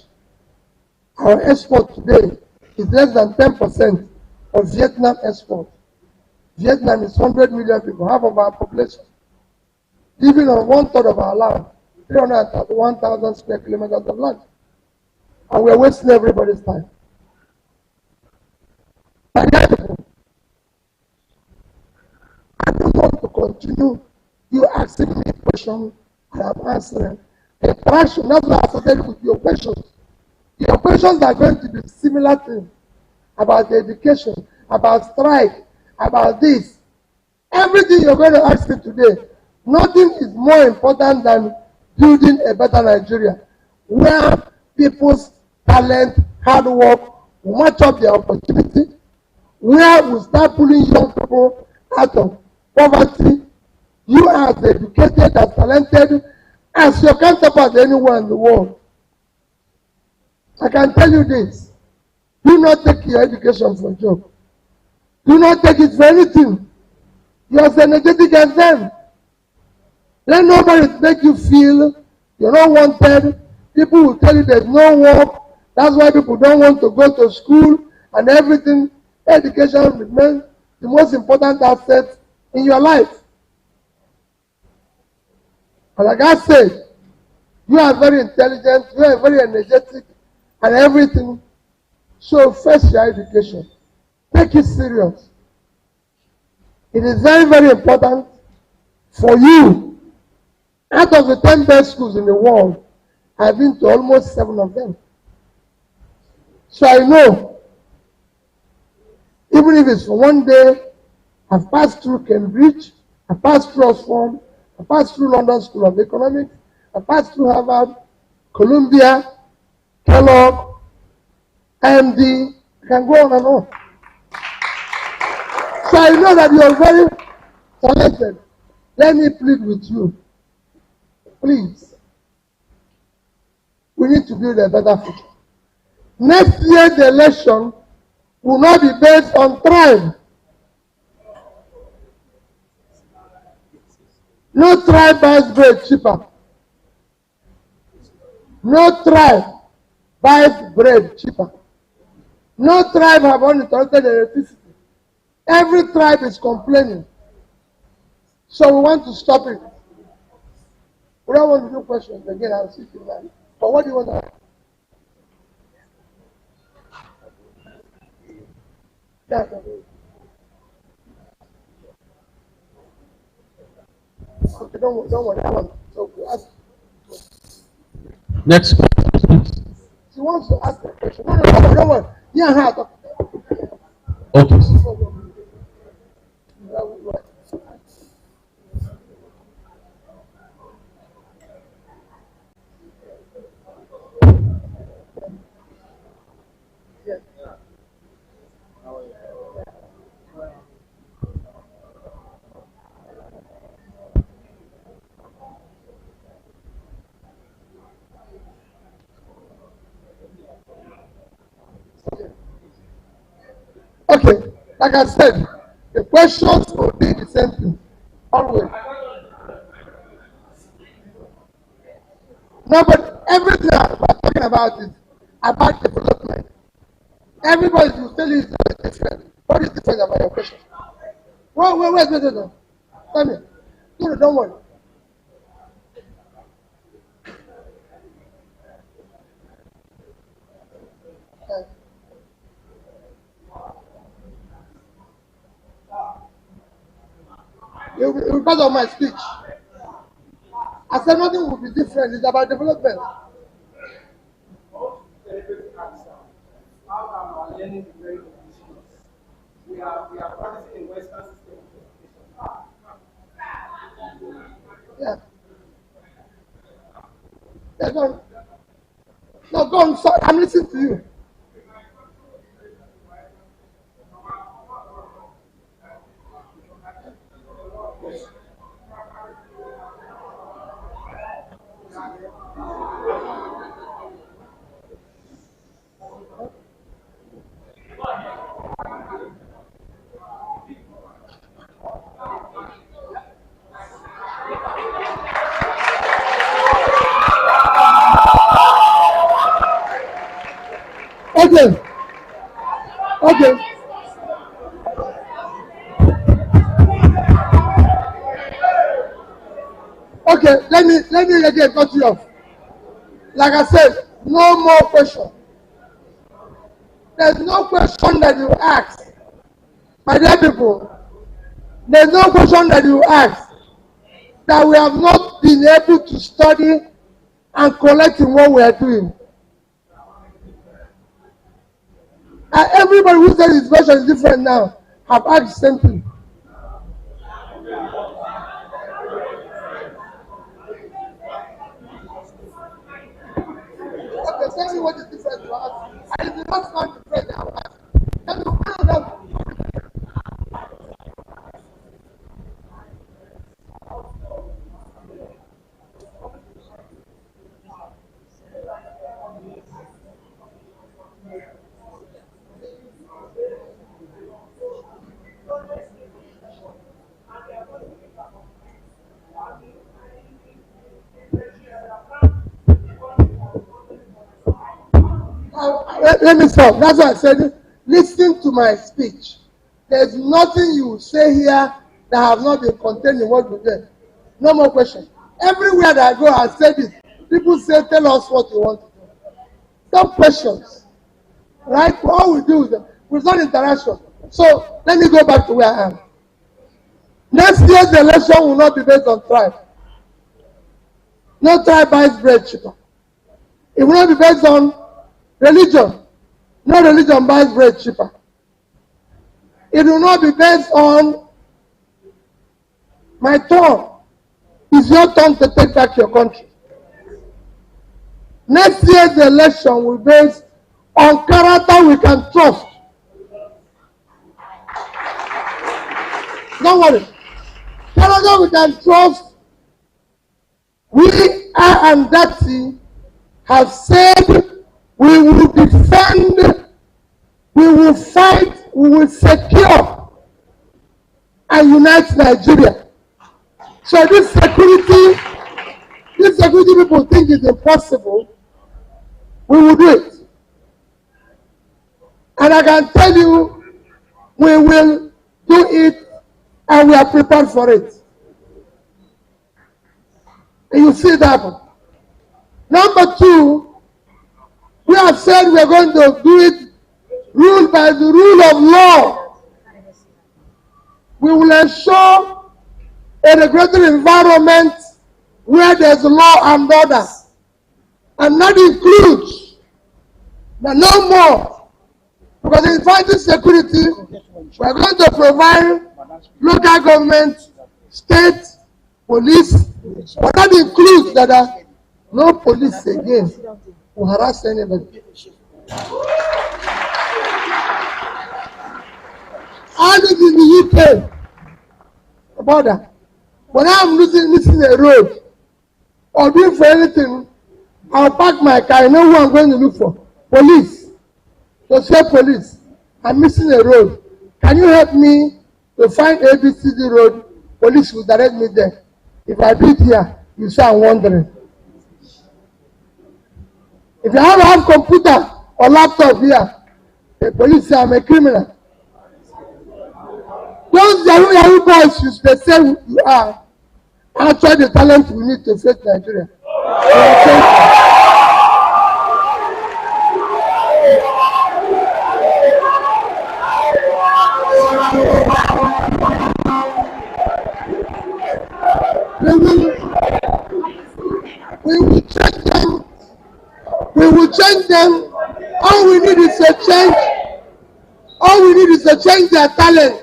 Our export today is less than 10% of Vietnam export. Vietnam is 100 million people, half of our population. living on 1/3 of our land, 331,000 square kilometers of land. And we're wasting everybody's time. I don't want to continue you asking me questions and I'm answering. The interaction, that's why I started with your questions. Your questions are going to be similar things about the education, about strike, about this. Everything you're going to ask me today, nothing is more important than building a better Nigeria, where people's talent, hard work will match up their opportunity, where we start pulling young people out of poverty. You are as educated, as talented as your counterpart anywhere in the world. I can tell you this. Do not take your education for a joke. Do not take it for anything. You are as energetic as them. Let nobody make you feel you're not wanted. People will tell you there's no work. That's why people don't want to go to school and everything. Education remains the most important asset in your life. And like I said, you are very intelligent, you are very energetic, and everything. So first your education. Take it serious. It is very, very important for you. Out of the 10 best schools in the world, I've been to almost 7 of them. So I know, even if it's for one day, I've passed through Cambridge, I passed through Oxford, I passed through London School of Economics, I passed through Harvard, Columbia, Kellogg, IMD, I can go on and on. So I know that you are very talented. Let me plead with you. Please. We need to build a better future. Next year, the election will not be based on tribe. No tribe buys bread cheaper. No tribe buys bread cheaper. No tribe have uninterrupted electricity. Every tribe is complaining. So we want to stop it. We don't want to do questions again. I'll see you later. But what do you want to ask? Yeah. Okay, don't worry. I want. So ask. Next question, please. She wants to ask a question. No, don't worry. Yeah, how? Okay. Okay, like I said, the questions will be the same thing. Always. No, but everything we're talking about is about development. Everybody will tell you it's different. What is different about your question? Wait. Tell me. No, don't worry. It will be part of my speech. I said nothing will be different. It's about development. We are practicing in Western system of education. Yeah. Yeah, go on. No, go on. Sorry, I'm listening to you. Okay, let me again cut you off. Like I said, no more question. There's no question that you ask. My dear people, there's no question that you ask that we have not been able to study and collect in what we are doing. And everybody who says his version is different now have asked the same thing. Okay, tell me what is different to us. And if you not find different, I will ask. Tell me one of them. Let me stop. That's why I said, listen to my speech. There's nothing you say here that have not been contained in what we did. No more questions. Everywhere that I go, I say this. People say, tell us what you want to do. Some questions. Right? All we do is with not interaction. So let me go back to where I am. Next year's election will not be based on tribe. No tribe buys bread cheaper. It will not be based on religion. No religion buys bread cheaper. It will not be based on my turn. It's your turn to take back your country. Next year's election will be based on character we can trust. Don't worry. Character we can trust. We are and Dati have said we will defend, we will fight, we will secure and unite Nigeria. So this security people think is impossible. We will do it. And I can tell you, we will do it and we are prepared for it. And you see that happen. Number two, we have said we are going to do it ruled by the rule of law. We will ensure a regulated environment where there's law and order. And that includes, but no more. Because in fighting security, we are going to provide local government, state, police, but that includes that no police again will harass anybody. I live in the UK border. When I'm missing a road or doing for anything, I'll park my car. I know who I'm going to look for. Police. So say police, I'm missing a road. Can you help me to find ABCD road? Police will direct me there. If I do it here, you say I'm wondering. If you have computer or laptop here, the police say I'm a criminal. Those Yahoo boys, they say you are actually the talent we need to face Nigeria. We will change them. We will change them. All we need is a change. All we need is to change their talent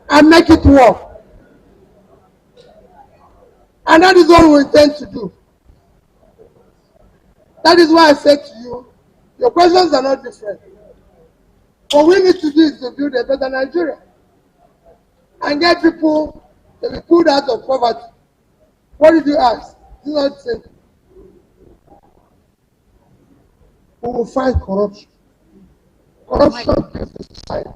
and make it work. And that is what we intend to do. That is why I said to you, your questions are not different. What we need to do is to build a better Nigeria and get people to be pulled out of poverty. What did you ask? Do not say. We will fight corruption. Corruption kills the society.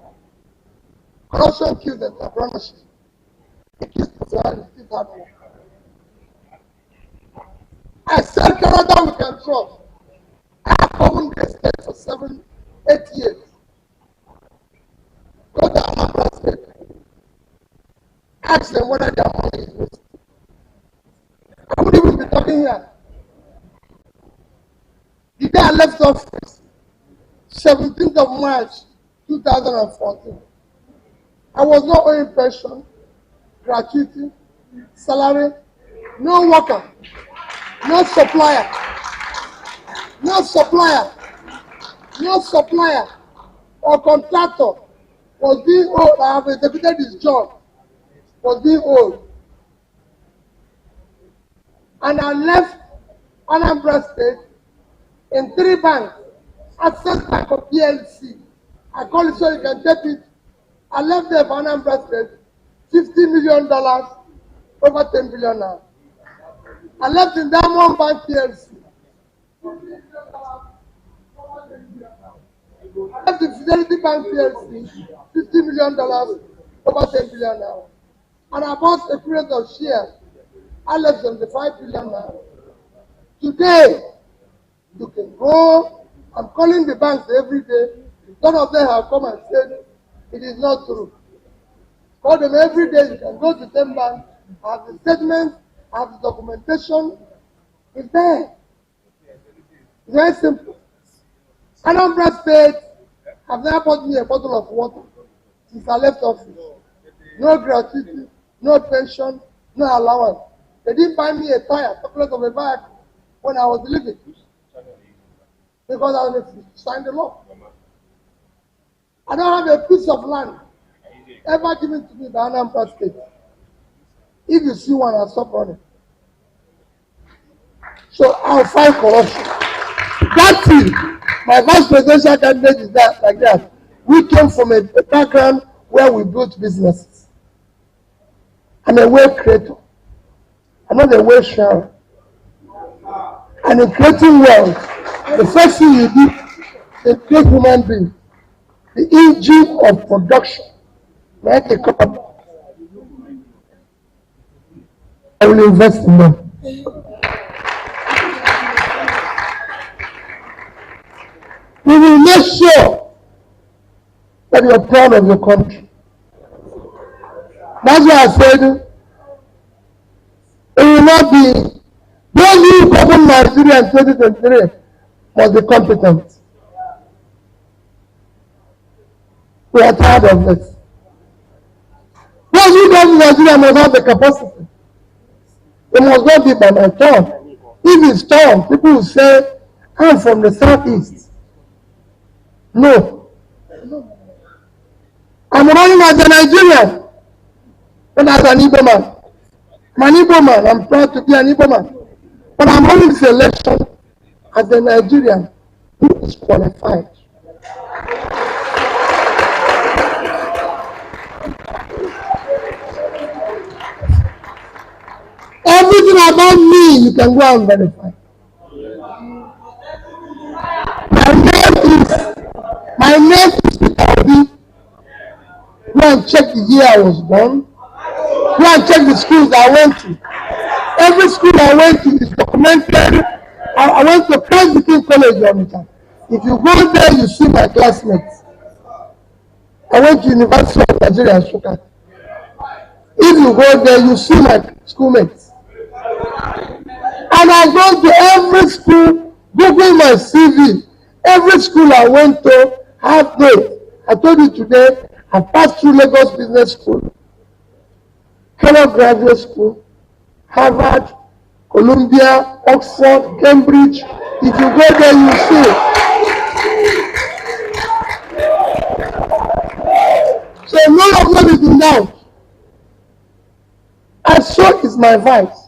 Corruption kills the entrepreneurship. It kills society. It kills hard work. I said Canada we can trust. I have covered the state for 7, 8 years. Go to Anambra State. Ask them whether their money is wasted. talking here. The day I left office, 17th of March 2014, I was not owing pension, gratuity, salary, no worker, no supplier, or contractor was being owed. I have executed his job, was being owed. And I left Anambra State in 3 banks. Access Bank of BAYELSA. I call it so you can take it. I left there for Anambra State, $50 million, over 10 billion now. I left in Diamond Bank PLC. I left in Fidelity Bank PLC, $50 million, over 10 billion now. And I bought a period of shares. I left 75 billion now. Today, you can go. I'm calling the banks every day. None of them have come and said it is not true. Call them every day. You can go to the same bank, have the statement, have the documentation. It's there. It's very simple. Anambra State have never bought me a bottle of water since I left office. No gratuity, no pension, no allowance. They didn't buy me a tire, chocolate of a bag when I was leaving. Because I was signed the law. I don't have a piece of land ever given to me by Anambra State. If you see one, I'll stop running. So I'll fight corruption. That's it. My vice presidential candidate is that like that. We came from a background where we built businesses. I'm a wealth creator. I'm not a wealth sharer. And in creating wealth, the first thing you do is create human beings. The engine of production, like a company. I will invest in them. We will make sure that you are proud of your country. That's why I said it will not be those who govern Nigeria in 2023 must be competent. We are tired of this. Those who govern Nigeria must have the capacity. It must not be by my tongue. If it's tongue, people will say, I'm from the southeast. No. I'm running as a Nigerian, not as an Igbo man. I'm an Igbo man. I'm proud to be an Igbo man. But I'm running this election as a Nigerian who is qualified. Everything about me, you can go and verify. My name is Obi. Go and check the year I was born. Go and check the schools I went to. Every school I went to is documented. I went to Presbyterian College, Onitsha. If you go there, you see my classmates. I went to University of Nigeria, Nsukka. If you go there, you see my schoolmates. And I go to every school, Google my CV. Every school I went to, half day. I told you today, I passed through Lagos Business School, Harvard Graduate School, Harvard, Columbia, Oxford, Cambridge. If you go there, you see. So none of them is in doubt. And so is my vice.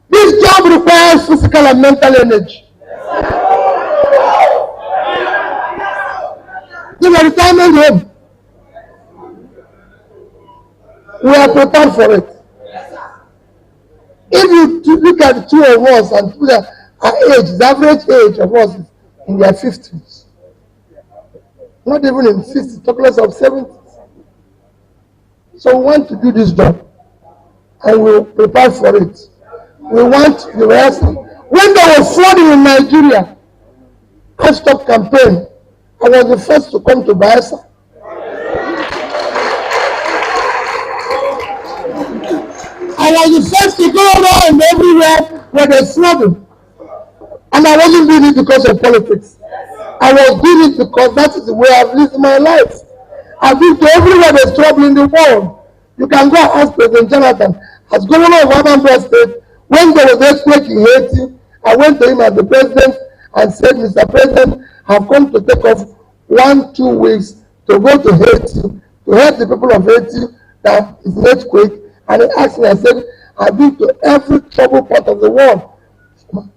This job requires physical and mental energy. In a retirement home, we are prepared for it. If you look at the two of us and put our age, the average age of us is in their 50s. Not even in 60s, talk less of 70s. So we want to do this job and we'll prepare for it. We want the rest. When there was flooding in Nigeria, I stopped campaign. I was the first to come to BAYELSA. I was the first to go around everywhere where there's trouble. And I wasn't doing it because of politics. I was doing it because that is the way I've lived my life. I've been to everywhere there's trouble in the world. You can go and ask President Jonathan. As governor of Anambra State, when there was earthquake in Haiti, I went to him as the president and said, Mr. President, I've come to take off 1-2 weeks to go to Haiti to help the people of Haiti that is an earthquake. And he asked me, I said, I've been to every troubled part of the world.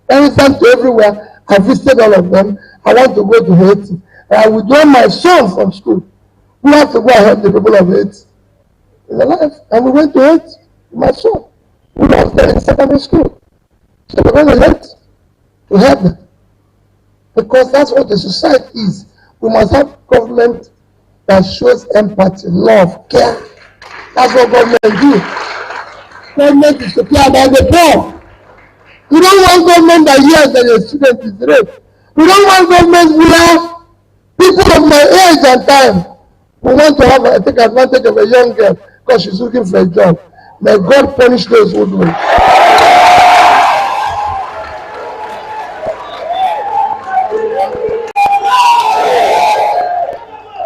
Anytime to everywhere, I visited all of them. I want to go to Haiti. And I withdraw my son from school. We have to go and help the people of Haiti in the life. And we went to Haiti with my son. We was there in secondary school. So we're going to Haiti to help them. Because that's what the society is. We must have government that shows empathy, love, care. That's what government do. Government is to care about the poor. We don't want government that hears that a student is raped. We don't want government where people of my age and time who want to take advantage of a young girl because she's looking for a job. May God punish those who do it.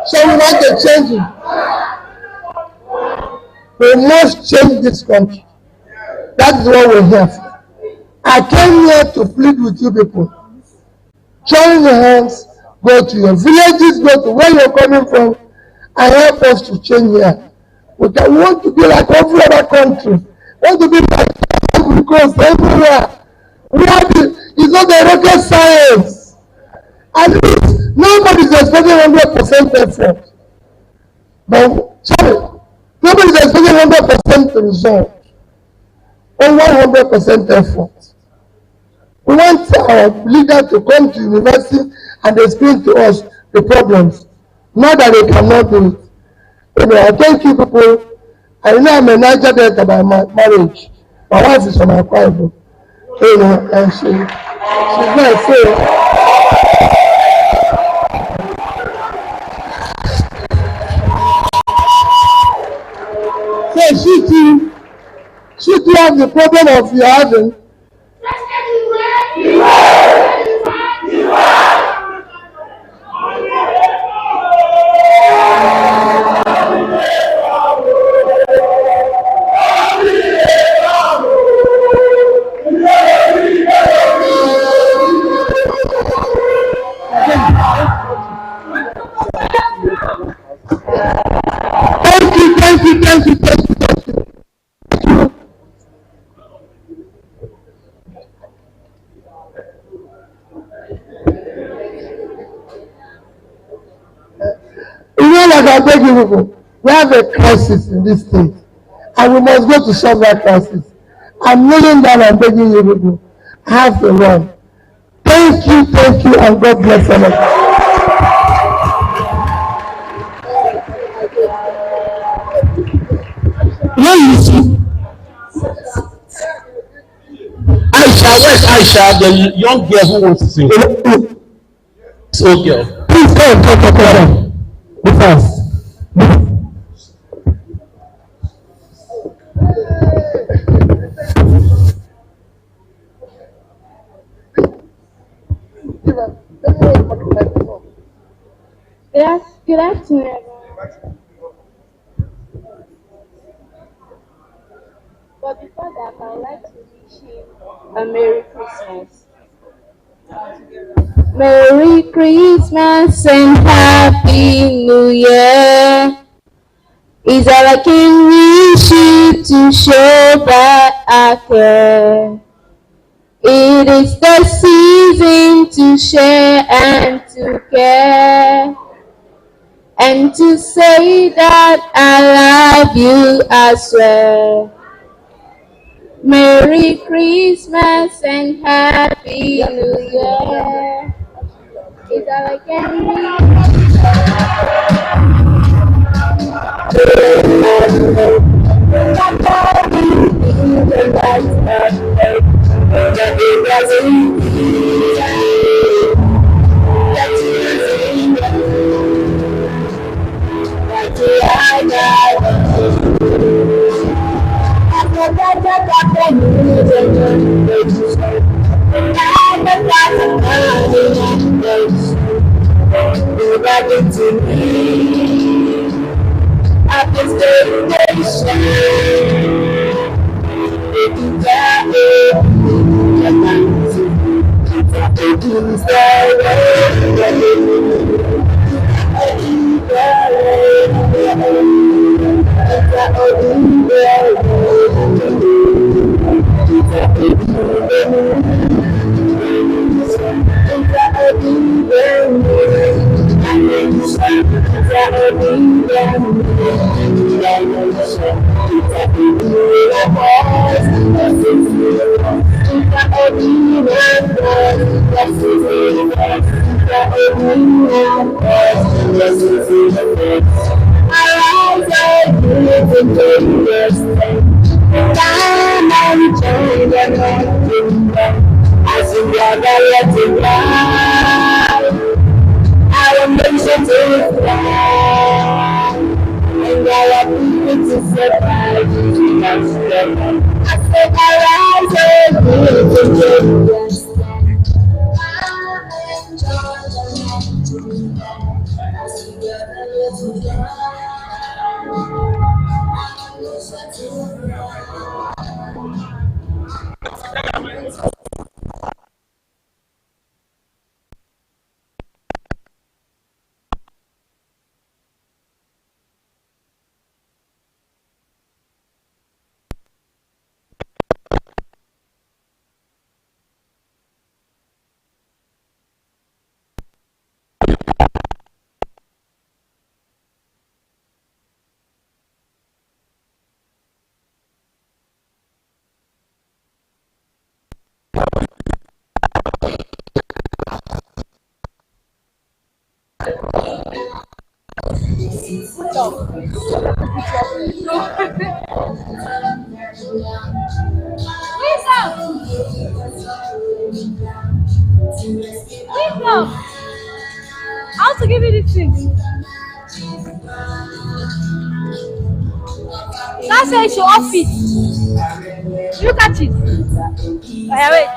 So we want to change it. We must change this country. That is what we're here for. I came here to plead with you people. Join your hands, go to your villages, go to where you're coming from, and help us to change here. We want to be like every other country. We want to be like because everywhere. It's not a rocket science. At least nobody's expecting 100% effort. But sorry, nobody's expecting 100% result. Or 100% effort. We want our leader to come to university and explain to us the problems. Not that they cannot do it. I thank you people. I know I'm a Niger Delta by marriage. My wife is from Akwa Ibom. And she's not saying. So she too has the problem of you having. Thank you. Like I beg you people, we have a crisis in this state, and we must go to solve that crisis. I'm kneeling down and begging you people, have the run. Thank you, and God bless all of you. When you see Aisha, where's Aisha, the young girl who wants to sing? This old girl. Please come. Be fast. Yes, good afternoon, everyone. But before that, I would like to wish him a Merry Christmas. Merry Christmas and Happy New Year. Is all I can wish you to show that I care. It is the season to share and to care. And to say that I love you as well. Merry Christmas and Happy New Year. Is all I can How to give you this thing? That says you off it. Look at it. Wait.